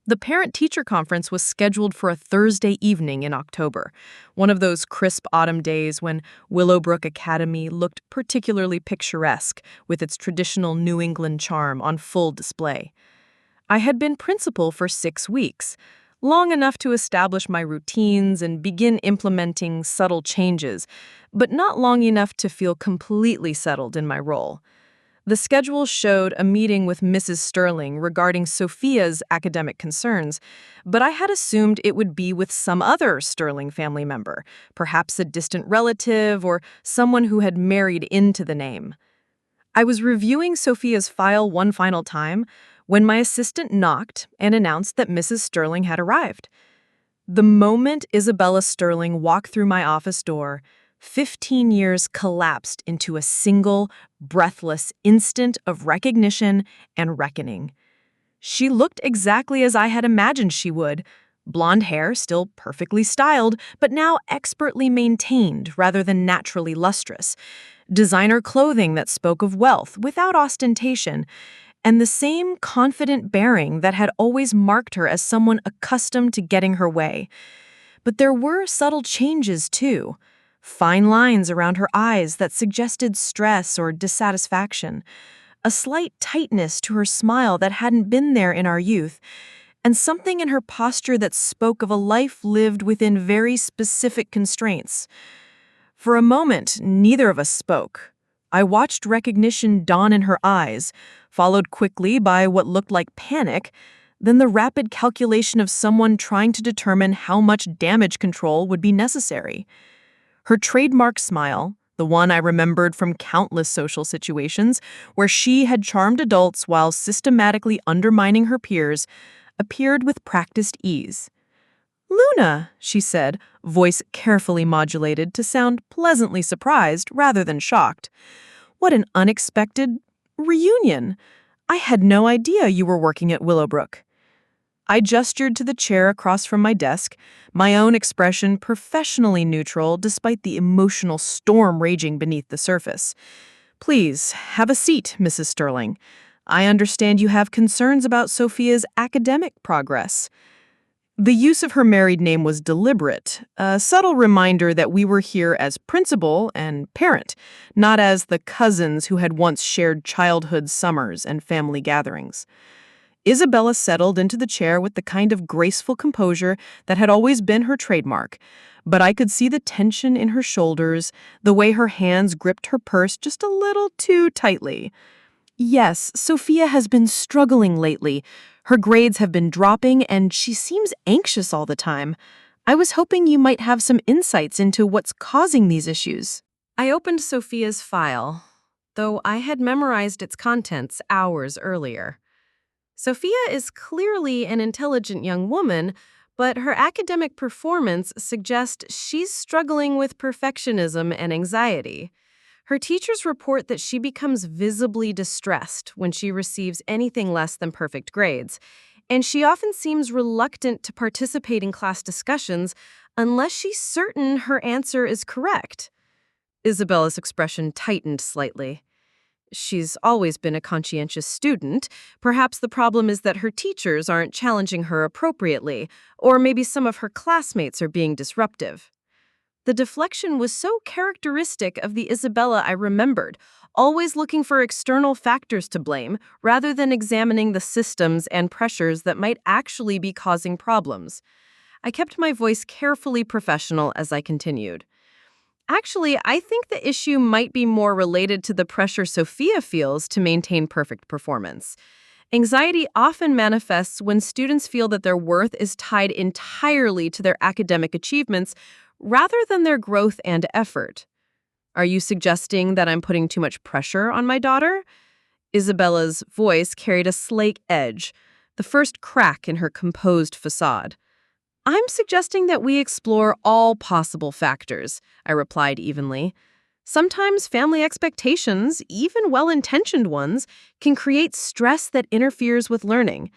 The parent-teacher conference was scheduled for a Thursday evening in October, one of those crisp autumn days when Willowbrook Academy looked particularly picturesque with its traditional New England charm on full display. I had been principal for 6 weeks, long enough to establish my routines and begin implementing subtle changes, but not long enough to feel completely settled in my role. The schedule showed a meeting with Mrs. Sterling regarding Sophia's academic concerns, but I had assumed it would be with some other Sterling family member, perhaps a distant relative or someone who had married into the name. I was reviewing Sophia's file one final time when my assistant knocked and announced that Mrs. Sterling had arrived. The moment Isabella Sterling walked through my office door, 15 years collapsed into a single, breathless instant of recognition and reckoning. She looked exactly as I had imagined she would, blonde hair still perfectly styled, but now expertly maintained rather than naturally lustrous, designer clothing that spoke of wealth without ostentation, and the same confident bearing that had always marked her as someone accustomed to getting her way. But there were subtle changes, too. Fine lines around her eyes that suggested stress or dissatisfaction, a slight tightness to her smile that hadn't been there in our youth, and something in her posture that spoke of a life lived within very specific constraints. For a moment, neither of us spoke. I watched recognition dawn in her eyes, followed quickly by what looked like panic, then the rapid calculation of someone trying to determine how much damage control would be necessary. Her trademark smile, the one I remembered from countless social situations where she had charmed adults while systematically undermining her peers, appeared with practiced ease. "Luna," she said, voice carefully modulated to sound pleasantly surprised rather than shocked. "What an unexpected reunion. I had no idea you were working at Willowbrook." I gestured to the chair across from my desk, my own expression professionally neutral despite the emotional storm raging beneath the surface. "Please, have a seat, Mrs. Sterling. I understand you have concerns about Sophia's academic progress." The use of her married name was deliberate, a subtle reminder that we were here as principal and parent, not as the cousins who had once shared childhood summers and family gatherings. Isabella settled into the chair with the kind of graceful composure that had always been her trademark, but I could see the tension in her shoulders, the way her hands gripped her purse just a little too tightly. "Yes, Sophia has been struggling lately. Her grades have been dropping, and she seems anxious all the time. I was hoping you might have some insights into what's causing these issues." I opened Sophia's file, though I had memorized its contents hours earlier. Sophia is clearly an intelligent young woman, but her academic performance suggests she's struggling with perfectionism and anxiety. Her teachers report that she becomes visibly distressed when she receives anything less than perfect grades, and she often seems reluctant to participate in class discussions unless she's certain her answer is correct. Isabella's expression tightened slightly. She's always been a conscientious student. Perhaps the problem is that her teachers aren't challenging her appropriately, or maybe some of her classmates are being disruptive. The deflection was so characteristic of the Isabella I remembered, always looking for external factors to blame rather than examining the systems and pressures that might actually be causing problems. I kept my voice carefully professional as I continued. "Actually, I think the issue might be more related to the pressure Sophia feels to maintain perfect performance. Anxiety often manifests when students feel that their worth is tied entirely to their academic achievements rather than their growth and effort." "Are you suggesting that I'm putting too much pressure on my daughter?" Isabella's voice carried a slight edge, the first crack in her composed facade. "I'm suggesting that we explore all possible factors," I replied evenly. "Sometimes family expectations, even well-intentioned ones, can create stress that interferes with learning.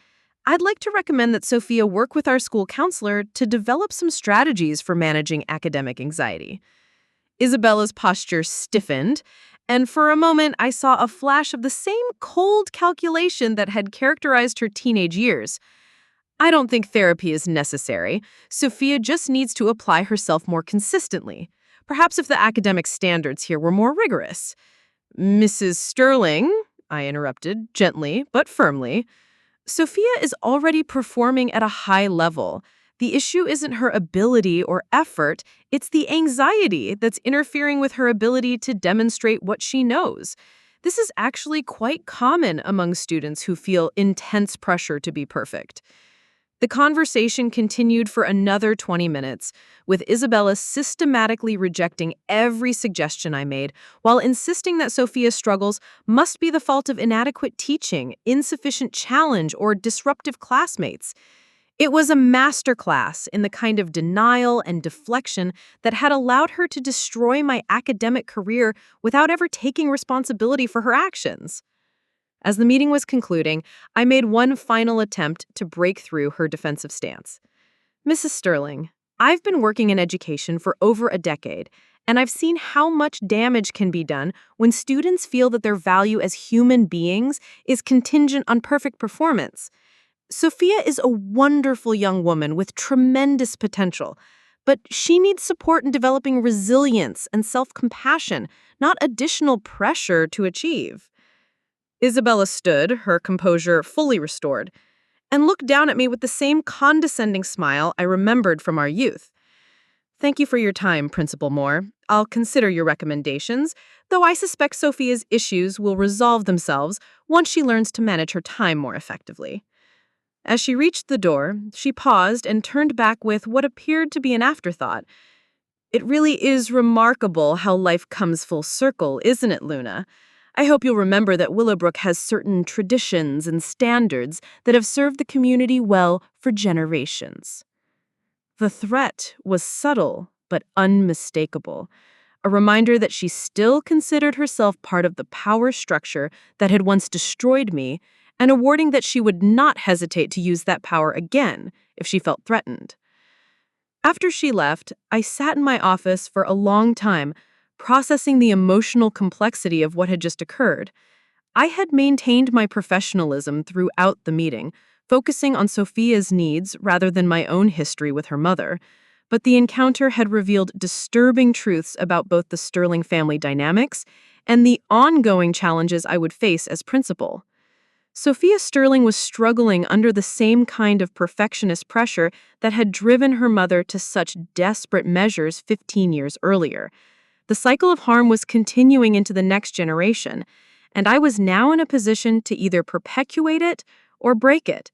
I'd like to recommend that Sophia work with our school counselor to develop some strategies for managing academic anxiety." Isabella's posture stiffened, and for a moment I saw a flash of the same cold calculation that had characterized her teenage years. I don't think therapy is necessary. Sophia just needs to apply herself more consistently. Perhaps if the academic standards here were more rigorous. Mrs. Sterling, I interrupted, gently but firmly. Sophia is already performing at a high level. The issue isn't her ability or effort, it's the anxiety that's interfering with her ability to demonstrate what she knows. This is actually quite common among students who feel intense pressure to be perfect. The conversation continued for another 20 minutes, with Isabella systematically rejecting every suggestion I made, while insisting that Sophia's struggles must be the fault of inadequate teaching, insufficient challenge, or disruptive classmates. It was a masterclass in the kind of denial and deflection that had allowed her to destroy my academic career without ever taking responsibility for her actions. As the meeting was concluding, I made one final attempt to break through her defensive stance. Mrs. Sterling, I've been working in education for over a decade, and I've seen how much damage can be done when students feel that their value as human beings is contingent on perfect performance. Sophia is a wonderful young woman with tremendous potential, but she needs support in developing resilience and self-compassion, not additional pressure to achieve. Isabella stood, her composure fully restored, and looked down at me with the same condescending smile I remembered from our youth. Thank you for your time, Principal Moore. I'll consider your recommendations, though I suspect Sophia's issues will resolve themselves once she learns to manage her time more effectively. As she reached the door, she paused and turned back with what appeared to be an afterthought. It really is remarkable how life comes full circle, isn't it, Luna? I hope you'll remember that Willowbrook has certain traditions and standards that have served the community well for generations. The threat was subtle but unmistakable, a reminder that she still considered herself part of the power structure that had once destroyed me, and a warning that she would not hesitate to use that power again if she felt threatened. After she left, I sat in my office for a long time, processing the emotional complexity of what had just occurred. I had maintained my professionalism throughout the meeting, focusing on Sophia's needs rather than my own history with her mother, but the encounter had revealed disturbing truths about both the Sterling family dynamics and the ongoing challenges I would face as principal. Sophia Sterling was struggling under the same kind of perfectionist pressure that had driven her mother to such desperate measures 15 years earlier. The cycle of harm was continuing into the next generation, and I was now in a position to either perpetuate it or break it.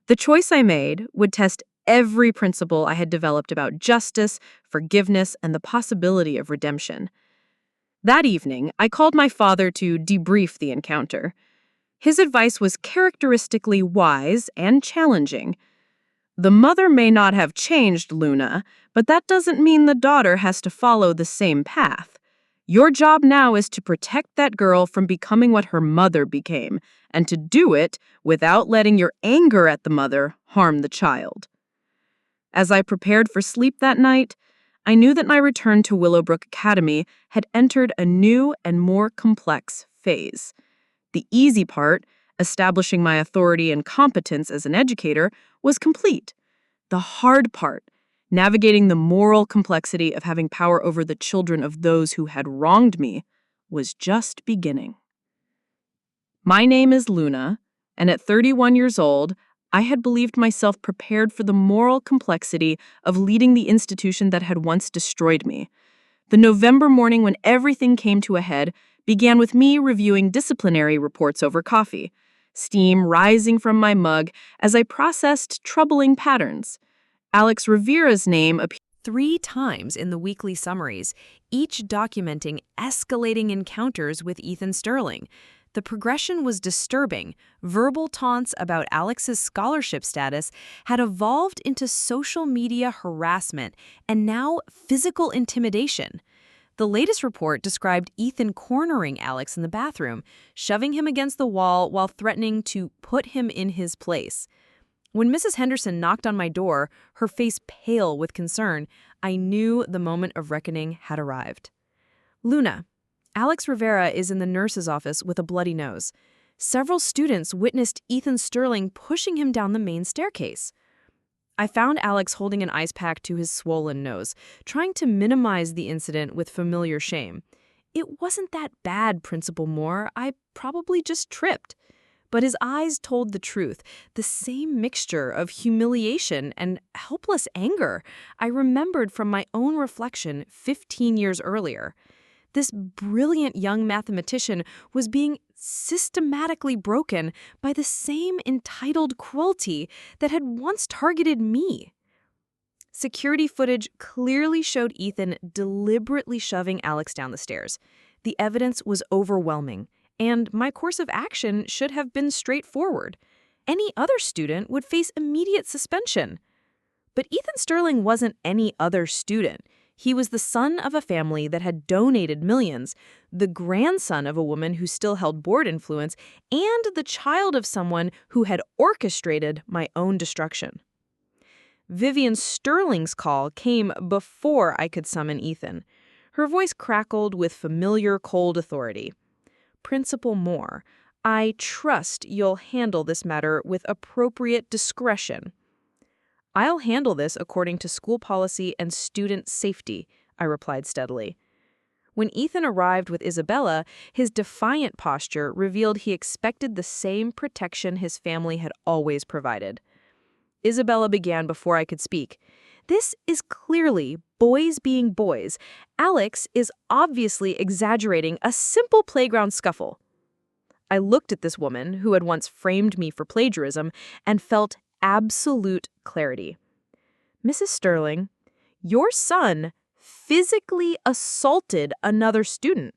The choice I made would test every principle I had developed about justice, forgiveness, and the possibility of redemption. That evening, I called my father to debrief the encounter. His advice was characteristically wise and challenging. The mother may not have changed, Luna, but that doesn't mean the daughter has to follow the same path. Your job now is to protect that girl from becoming what her mother became, and to do it without letting your anger at the mother harm the child. As I prepared for sleep that night, I knew that my return to Willowbrook Academy had entered a new and more complex phase. The easy part, establishing my authority and competence as an educator, was complete. The hard part, navigating the moral complexity of having power over the children of those who had wronged me, was just beginning. My name is Luna, and at 31 years old, I had believed myself prepared for the moral complexity of leading the institution that had once destroyed me. The November morning when everything came to a head began with me reviewing disciplinary reports over coffee, steam rising from my mug as I processed troubling patterns. Alex Rivera's name appeared 3 times in the weekly summaries, each documenting escalating encounters with Ethan Sterling. The progression was disturbing. Verbal taunts about Alex's scholarship status had evolved into social media harassment and now physical intimidation. The latest report described Ethan cornering Alex in the bathroom, shoving him against the wall while threatening to put him in his place. When Mrs. Henderson knocked on my door, her face pale with concern, I knew the moment of reckoning had arrived. Luna, Alex Rivera is in the nurse's office with a bloody nose. Several students witnessed Ethan Sterling pushing him down the main staircase. I found Alex holding an ice pack to his swollen nose, trying to minimize the incident with familiar shame. It wasn't that bad, Principal Moore. I probably just tripped. But his eyes told the truth, the same mixture of humiliation and helpless anger I remembered from my own reflection 15 years earlier. This brilliant young mathematician was being systematically broken by the same entitled cruelty that had once targeted me. Security footage clearly showed Ethan deliberately shoving Alex down the stairs. The evidence was overwhelming, and my course of action should have been straightforward. Any other student would face immediate suspension. But Ethan Sterling wasn't any other student. He was the son of a family that had donated millions, the grandson of a woman who still held board influence, and the child of someone who had orchestrated my own destruction. Vivian Sterling's call came before I could summon Ethan. Her voice crackled with familiar cold authority. Principal Moore, I trust you'll handle this matter with appropriate discretion. I'll handle this according to school policy and student safety, I replied steadily. When Ethan arrived with Isabella, his defiant posture revealed he expected the same protection his family had always provided. Isabella began before I could speak. This is clearly boys being boys. Alex is obviously exaggerating a simple playground scuffle. I looked at this woman who had once framed me for plagiarism and felt absolute clarity. Mrs. Sterling, your son physically assaulted another student.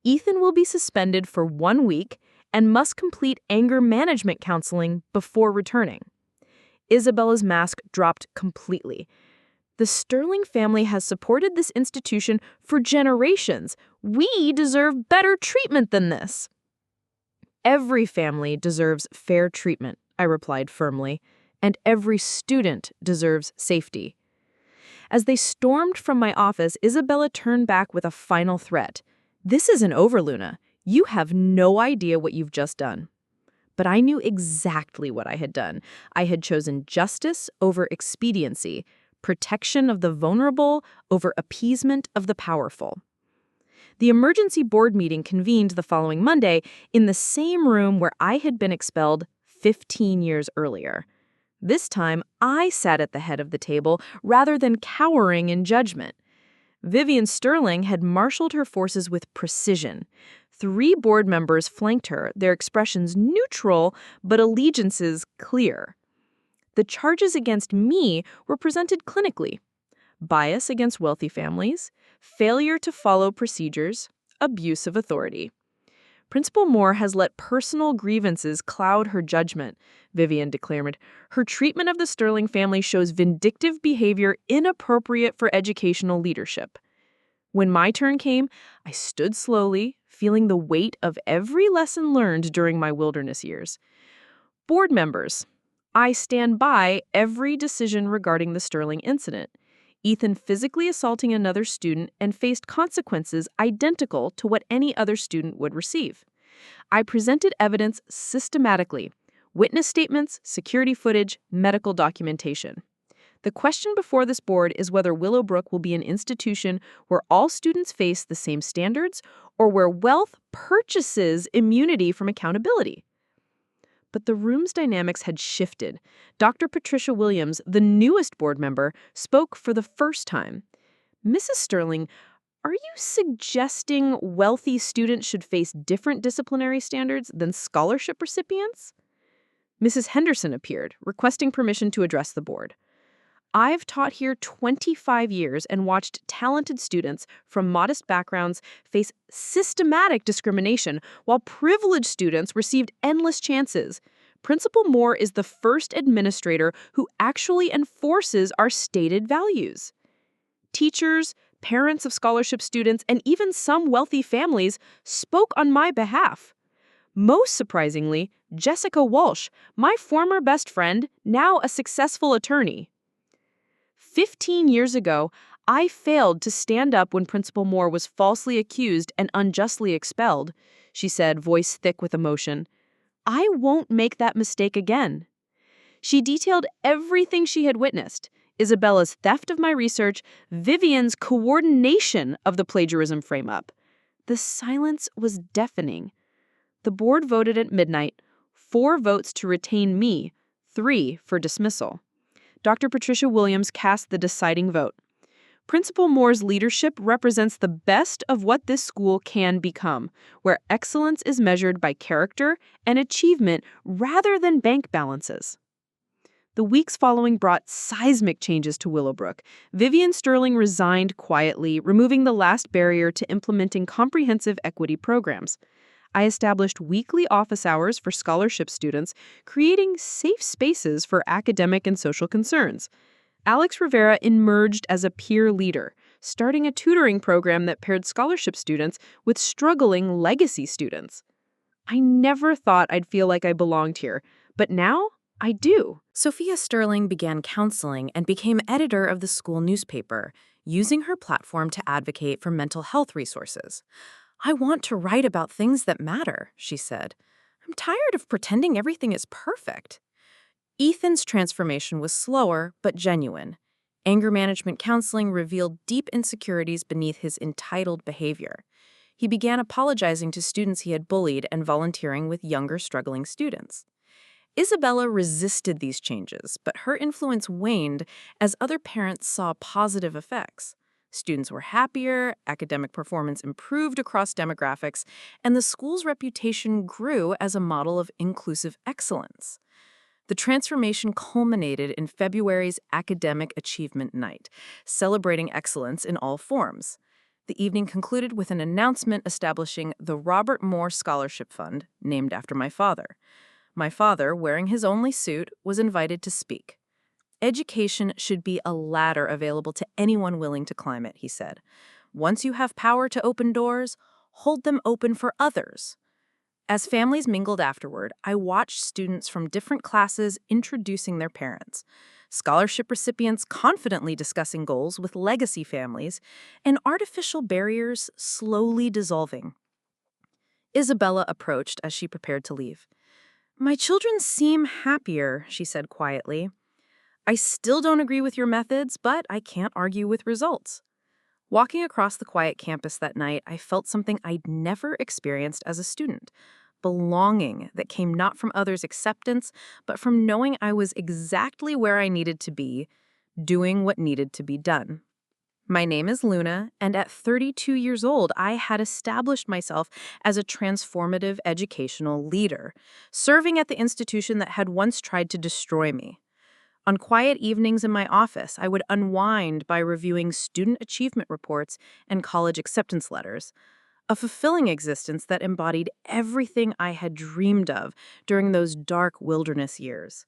Ethan will be suspended for 1 week and must complete anger management counseling before returning. Isabella's mask dropped completely. The Sterling family has supported this institution for generations. We deserve better treatment than this. Every family deserves fair treatment, I replied firmly, and every student deserves safety. As they stormed from my office, Isabella turned back with a final threat. This isn't over, Luna. You have no idea what you've just done. But I knew exactly what I had done. I had chosen justice over expediency, protection of the vulnerable over appeasement of the powerful. The emergency board meeting convened the following Monday in the same room where I had been expelled 15 years earlier. This time, I sat at the head of the table rather than cowering in judgment. Vivian Sterling had marshaled her forces with precision. 3 board members flanked her, their expressions neutral but allegiances clear. The charges against me were presented clinically: bias against wealthy families, failure to follow procedures, abuse of authority. Principal Moore has let personal grievances cloud her judgment, Vivian declared. Her treatment of the Sterling family shows vindictive behavior inappropriate for educational leadership. When my turn came, I stood slowly, feeling the weight of every lesson learned during my wilderness years. Board members, I stand by every decision regarding the Sterling incident. Ethan physically assaulting another student and faced consequences identical to what any other student would receive. I presented evidence systematically: witness statements, security footage, medical documentation. The question before this board is whether Willowbrook will be an institution where all students face the same standards or where wealth purchases immunity from accountability. But the room's dynamics had shifted. Dr. Patricia Williams, the newest board member, spoke for the first time. Mrs. Sterling, are you suggesting wealthy students should face different disciplinary standards than scholarship recipients? Mrs. Henderson appeared, requesting permission to address the board. I've taught here 25 years and watched talented students from modest backgrounds face systematic discrimination, while privileged students received endless chances. Principal Moore is the first administrator who actually enforces our stated values. Teachers, parents of scholarship students, and even some wealthy families spoke on my behalf. Most surprisingly, Jessica Walsh, my former best friend, now a successful attorney. 15 years ago, I failed to stand up when Principal Moore was falsely accused and unjustly expelled, she said, voice thick with emotion. I won't make that mistake again. She detailed everything she had witnessed: Isabella's theft of my research, Vivian's coordination of the plagiarism frame-up. The silence was deafening. The board voted at midnight, 4 votes to retain me, 3 for dismissal. Dr. Patricia Williams cast the deciding vote. Principal Moore's leadership represents the best of what this school can become, where excellence is measured by character and achievement rather than bank balances. The weeks following brought seismic changes to Willowbrook. Vivian Sterling resigned quietly, removing the last barrier to implementing comprehensive equity programs. I established weekly office hours for scholarship students, creating safe spaces for academic and social concerns. Alex Rivera emerged as a peer leader, starting a tutoring program that paired scholarship students with struggling legacy students. I never thought I'd feel like I belonged here, but now I do. Sophia Sterling began counseling and became editor of the school newspaper, using her platform to advocate for mental health resources. "I want to write about things that matter," she said. "I'm tired of pretending everything is perfect." Ethan's transformation was slower but genuine. Anger management counseling revealed deep insecurities beneath his entitled behavior. He began apologizing to students he had bullied and volunteering with younger, struggling students. Isabella resisted these changes, but her influence waned as other parents saw positive effects. Students were happier, academic performance improved across demographics, and the school's reputation grew as a model of inclusive excellence. The transformation culminated in February's Academic Achievement Night, celebrating excellence in all forms. The evening concluded with an announcement establishing the Robert Moore Scholarship Fund, named after my father. My father, wearing his only suit, was invited to speak. "Education should be a ladder available to anyone willing to climb it," he said. "Once you have power to open doors, hold them open for others." As families mingled afterward, I watched students from different classes introducing their parents, scholarship recipients confidently discussing goals with legacy families, and artificial barriers slowly dissolving. Isabella approached as she prepared to leave. "My children seem happier," she said quietly. "I still don't agree with your methods, but I can't argue with results." Walking across the quiet campus that night, I felt something I'd never experienced as a student. Belonging that came not from others' acceptance, but from knowing I was exactly where I needed to be, doing what needed to be done. My name is Luna, and at 32 years old, I had established myself as a transformative educational leader, serving at the institution that had once tried to destroy me. On quiet evenings in my office, I would unwind by reviewing student achievement reports and college acceptance letters, a fulfilling existence that embodied everything I had dreamed of during those dark wilderness years.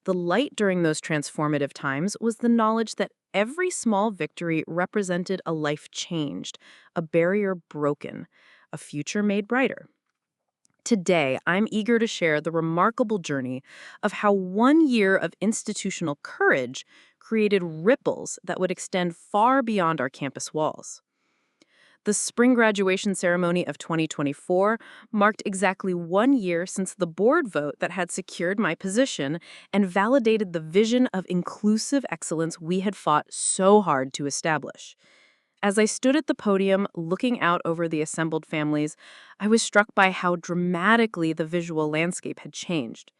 The light during those transformative times was the knowledge that every small victory represented a life changed, a barrier broken, a future made brighter. Today, I'm eager to share the remarkable journey of how 1 year of institutional courage created ripples that would extend far beyond our campus walls. The spring graduation ceremony of 2024 marked exactly 1 year since the board vote that had secured my position and validated the vision of inclusive excellence we had fought so hard to establish. As I stood at the podium looking out over the assembled families, I was struck by how dramatically the visual landscape had changed.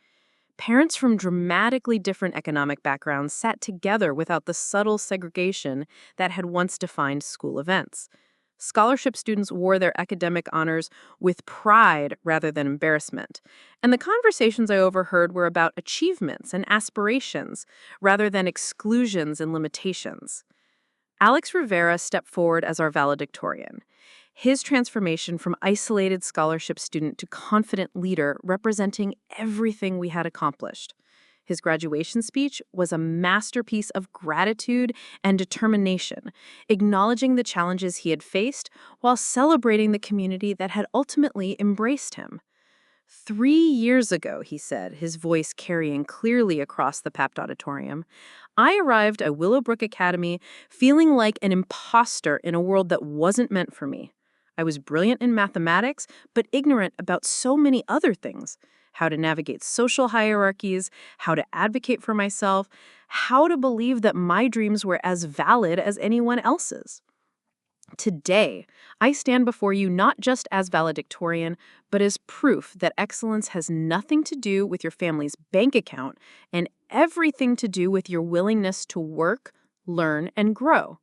Parents from dramatically different economic backgrounds sat together without the subtle segregation that had once defined school events. Scholarship students wore their academic honors with pride rather than embarrassment, and the conversations I overheard were about achievements and aspirations rather than exclusions and limitations. Alex Rivera stepped forward as our valedictorian. His transformation from isolated scholarship student to confident leader representing everything we had accomplished. His graduation speech was a masterpiece of gratitude and determination, acknowledging the challenges he had faced while celebrating the community that had ultimately embraced him. 3 years ago, he said, his voice carrying clearly across the packed auditorium, I arrived at Willowbrook Academy feeling like an imposter in a world that wasn't meant for me. I was brilliant in mathematics, but ignorant about so many other things. how to navigate social hierarchies, how to advocate for myself, how to believe that my dreams were as valid as anyone else's. Today, I stand before you not just as valedictorian, but as proof that excellence has nothing to do with your family's bank account and everything to do with your willingness to work, learn, and grow.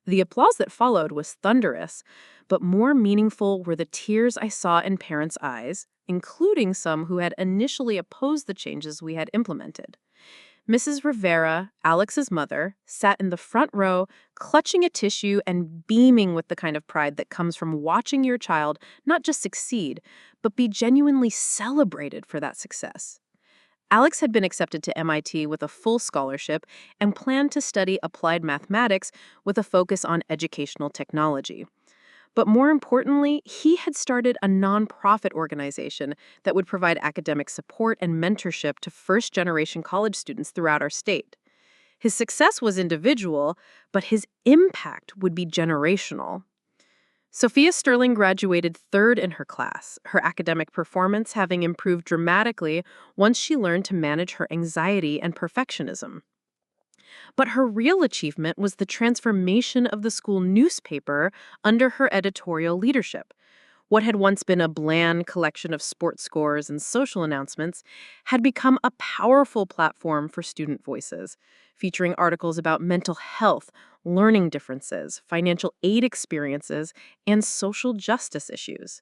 The applause that followed was thunderous, but more meaningful were the tears I saw in parents' eyes, including some who had initially opposed the changes we had implemented. Mrs. Rivera, Alex's mother, sat in the front row, clutching a tissue and beaming with the kind of pride that comes from watching your child not just succeed, but be genuinely celebrated for that success. Alex had been accepted to MIT with a full scholarship and planned to study applied mathematics with a focus on educational technology. But more importantly, he had started a nonprofit organization that would provide academic support and mentorship to first-generation college students throughout our state. His success was individual, but his impact would be generational. Sophia Sterling graduated third in her class, her academic performance having improved dramatically once she learned to manage her anxiety and perfectionism. But her real achievement was the transformation of the school newspaper under her editorial leadership. What had once been a bland collection of sports scores and social announcements had become a powerful platform for student voices, featuring articles about mental health, learning differences, financial aid experiences, and social justice issues.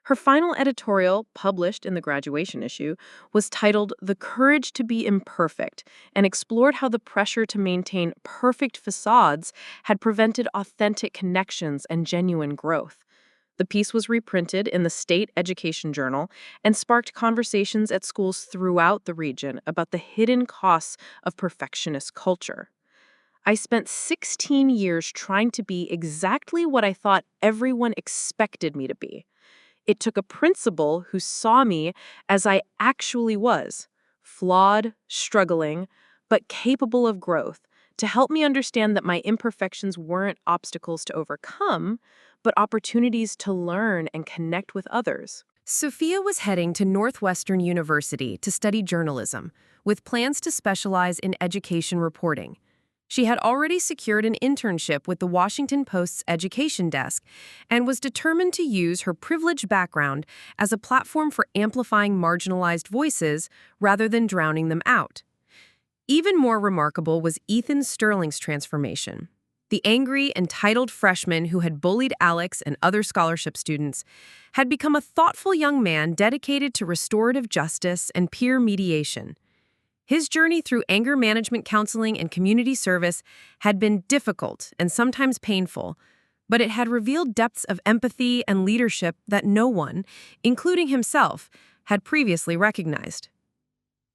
Her final editorial, published in the graduation issue, was titled "The Courage to be Imperfect" and explored how the pressure to maintain perfect facades had prevented authentic connections and genuine growth. The piece was reprinted in the State Education Journal and sparked conversations at schools throughout the region about the hidden costs of perfectionist culture. I spent 16 years trying to be exactly what I thought everyone expected me to be. It took a principal who saw me as I actually was, flawed, struggling, but capable of growth, to help me understand that my imperfections weren't obstacles to overcome, but opportunities to learn and connect with others. Sophia was heading to Northwestern University to study journalism, with plans to specialize in education reporting. She had already secured an internship with the Washington Post's education desk and was determined to use her privileged background as a platform for amplifying marginalized voices rather than drowning them out. Even more remarkable was Ethan Sterling's transformation. The angry, entitled freshman who had bullied Alex and other scholarship students had become a thoughtful young man dedicated to restorative justice and peer mediation. His journey through anger management counseling and community service had been difficult and sometimes painful, but it had revealed depths of empathy and leadership that no one, including himself, had previously recognized.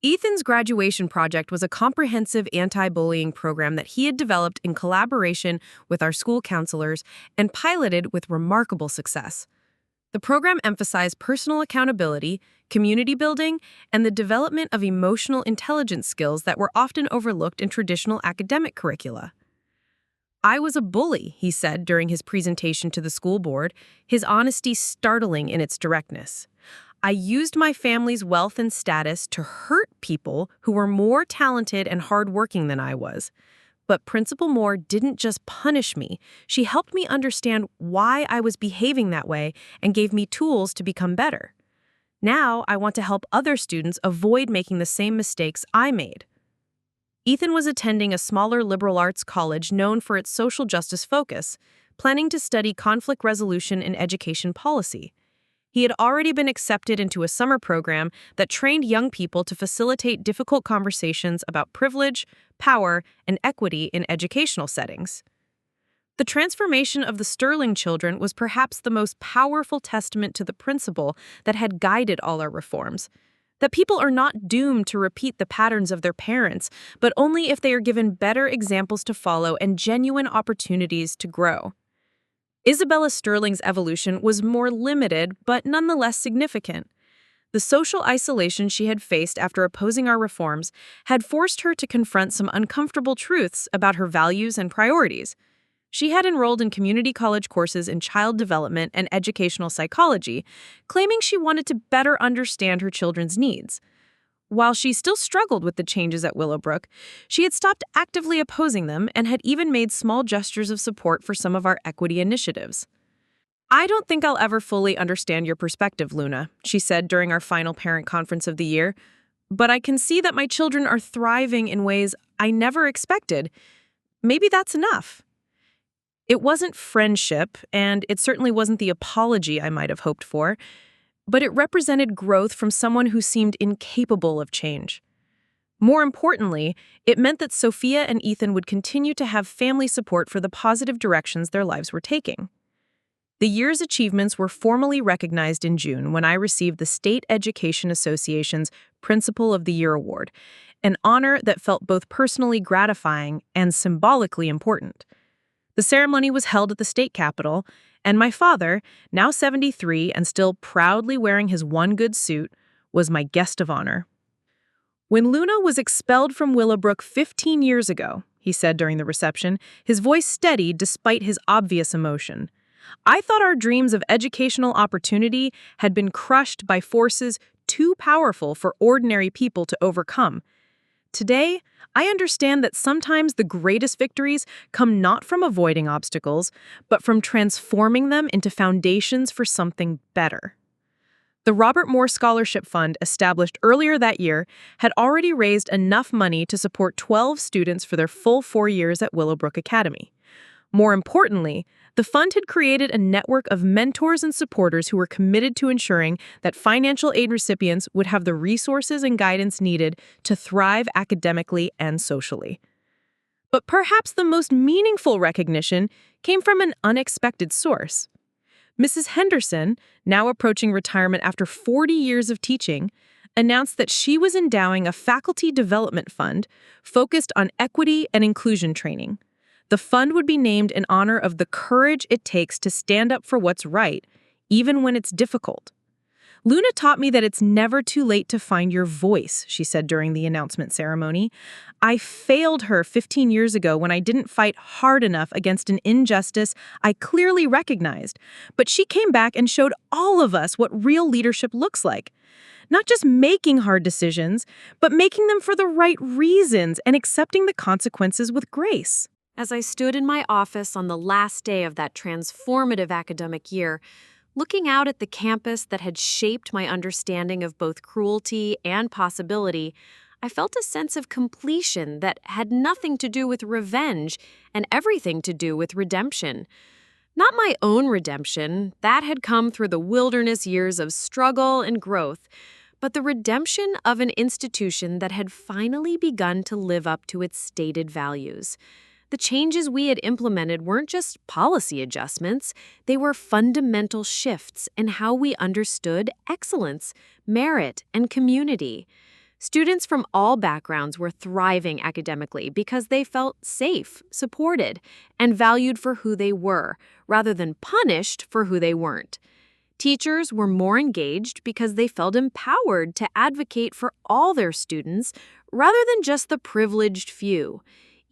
Ethan's graduation project was a comprehensive anti-bullying program that he had developed in collaboration with our school counselors and piloted with remarkable success. The program emphasized personal accountability, community building, and the development of emotional intelligence skills that were often overlooked in traditional academic curricula. "I was a bully," he said during his presentation to the school board, his honesty startling in its directness. "I used my family's wealth and status to hurt people who were more talented and hardworking than I was. But Principal Moore didn't just punish me. She helped me understand why I was behaving that way and gave me tools to become better. Now I want to help other students avoid making the same mistakes I made." Ethan was attending a smaller liberal arts college known for its social justice focus, planning to study conflict resolution and education policy. He had already been accepted into a summer program that trained young people to facilitate difficult conversations about privilege, power, and equity in educational settings. The transformation of the Sterling children was perhaps the most powerful testament to the principle that had guided all our reforms, that people are not doomed to repeat the patterns of their parents, but only if they are given better examples to follow and genuine opportunities to grow. Isabella Sterling's evolution was more limited, but nonetheless significant. The social isolation she had faced after opposing our reforms had forced her to confront some uncomfortable truths about her values and priorities. She had enrolled in community college courses in child development and educational psychology, claiming she wanted to better understand her children's needs. While she still struggled with the changes at Willowbrook, she had stopped actively opposing them and had even made small gestures of support for some of our equity initiatives. "I don't think I'll ever fully understand your perspective, Luna," she said during our final parent conference of the year, "but I can see that my children are thriving in ways I never expected. Maybe that's enough." It wasn't friendship, and it certainly wasn't the apology I might have hoped for, but it represented growth from someone who seemed incapable of change. More importantly, it meant that Sophia and Ethan would continue to have family support for the positive directions their lives were taking. The year's achievements were formally recognized in June when I received the State Education Association's Principal of the Year Award, an honor that felt both personally gratifying and symbolically important. The ceremony was held at the state capitol, and my father, now 73 and still proudly wearing his one good suit, was my guest of honor. "When Luna was expelled from Willowbrook 15 years ago," he said during the reception, his voice steady despite his obvious emotion, "I thought our dreams of educational opportunity had been crushed by forces too powerful for ordinary people to overcome. Today, I understand that sometimes the greatest victories come not from avoiding obstacles, but from transforming them into foundations for something better." The Robert Moore Scholarship Fund, established earlier that year, had already raised enough money to support 12 students for their full 4 years at Willowbrook Academy. More importantly, the fund had created a network of mentors and supporters who were committed to ensuring that financial aid recipients would have the resources and guidance needed to thrive academically and socially. But perhaps the most meaningful recognition came from an unexpected source. Mrs. Henderson, now approaching retirement after 40 years of teaching, announced that she was endowing a faculty development fund focused on equity and inclusion training. The fund would be named in honor of the courage it takes to stand up for what's right, even when it's difficult. "Luna taught me that it's never too late to find your voice," she said during the announcement ceremony. "I failed her 15 years ago when I didn't fight hard enough against an injustice I clearly recognized, but she came back and showed all of us what real leadership looks like. Not just making hard decisions, but making them for the right reasons and accepting the consequences with grace." As I stood in my office on the last day of that transformative academic year, looking out at the campus that had shaped my understanding of both cruelty and possibility, I felt a sense of completion that had nothing to do with revenge and everything to do with redemption. Not my own redemption, that had come through the wilderness years of struggle and growth, but the redemption of an institution that had finally begun to live up to its stated values. The changes we had implemented weren't just policy adjustments, they were fundamental shifts in how we understood excellence, merit, and community. Students from all backgrounds were thriving academically because they felt safe, supported, and valued for who they were, rather than punished for who they weren't. Teachers were more engaged because they felt empowered to advocate for all their students rather than just the privileged few.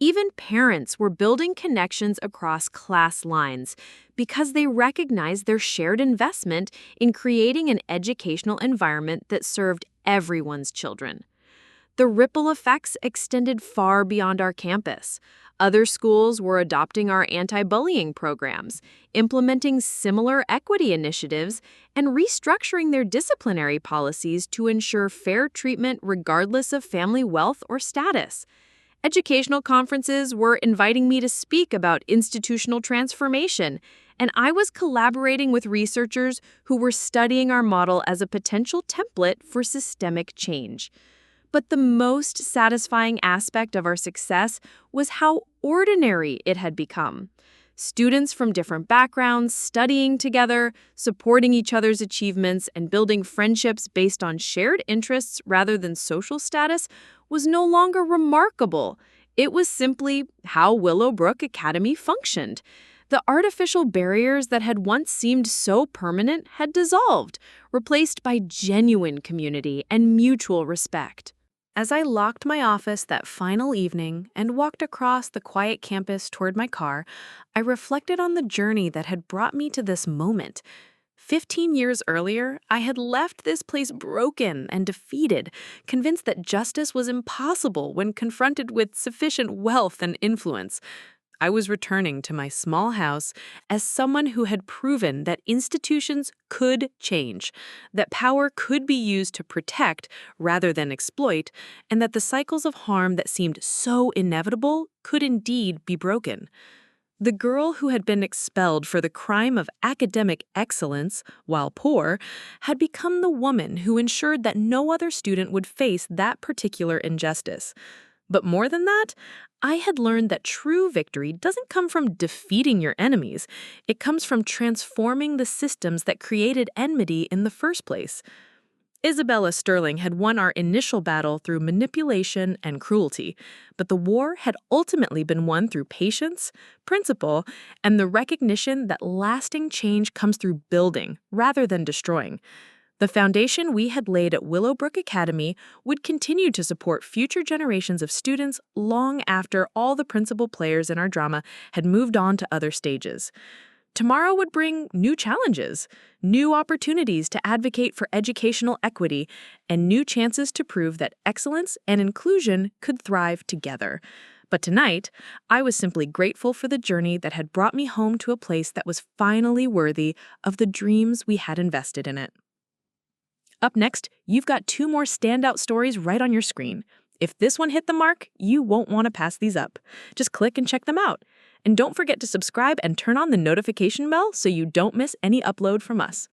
Even parents were building connections across class lines because they recognized their shared investment in creating an educational environment that served everyone's children. The ripple effects extended far beyond our campus. Other schools were adopting our anti-bullying programs, implementing similar equity initiatives, and restructuring their disciplinary policies to ensure fair treatment regardless of family wealth or status. Educational conferences were inviting me to speak about institutional transformation, and I was collaborating with researchers who were studying our model as a potential template for systemic change. But the most satisfying aspect of our success was how ordinary it had become. Students from different backgrounds studying together, supporting each other's achievements, and building friendships based on shared interests rather than social status was no longer remarkable. It was simply how Willowbrook Academy functioned. The artificial barriers that had once seemed so permanent had dissolved, replaced by genuine community and mutual respect. As I locked my office that final evening and walked across the quiet campus toward my car, I reflected on the journey that had brought me to this moment. 15 years earlier, I had left this place broken and defeated, convinced that justice was impossible when confronted with sufficient wealth and influence. I was returning to my small house as someone who had proven that institutions could change, that power could be used to protect rather than exploit, and that the cycles of harm that seemed so inevitable could indeed be broken. The girl who had been expelled for the crime of academic excellence, while poor, had become the woman who ensured that no other student would face that particular injustice. But more than that, I had learned that true victory doesn't come from defeating your enemies. It comes from transforming the systems that created enmity in the first place. Isabella Sterling had won our initial battle through manipulation and cruelty, but the war had ultimately been won through patience, principle, and the recognition that lasting change comes through building rather than destroying. The foundation we had laid at Willowbrook Academy would continue to support future generations of students long after all the principal players in our drama had moved on to other stages. Tomorrow would bring new challenges, new opportunities to advocate for educational equity, and new chances to prove that excellence and inclusion could thrive together. But tonight, I was simply grateful for the journey that had brought me home to a place that was finally worthy of the dreams we had invested in it. Up next, you've got 2 more standout stories right on your screen. If this one hit the mark, you won't want to pass these up. Just click and check them out. And don't forget to subscribe and turn on the notification bell so you don't miss any upload from us.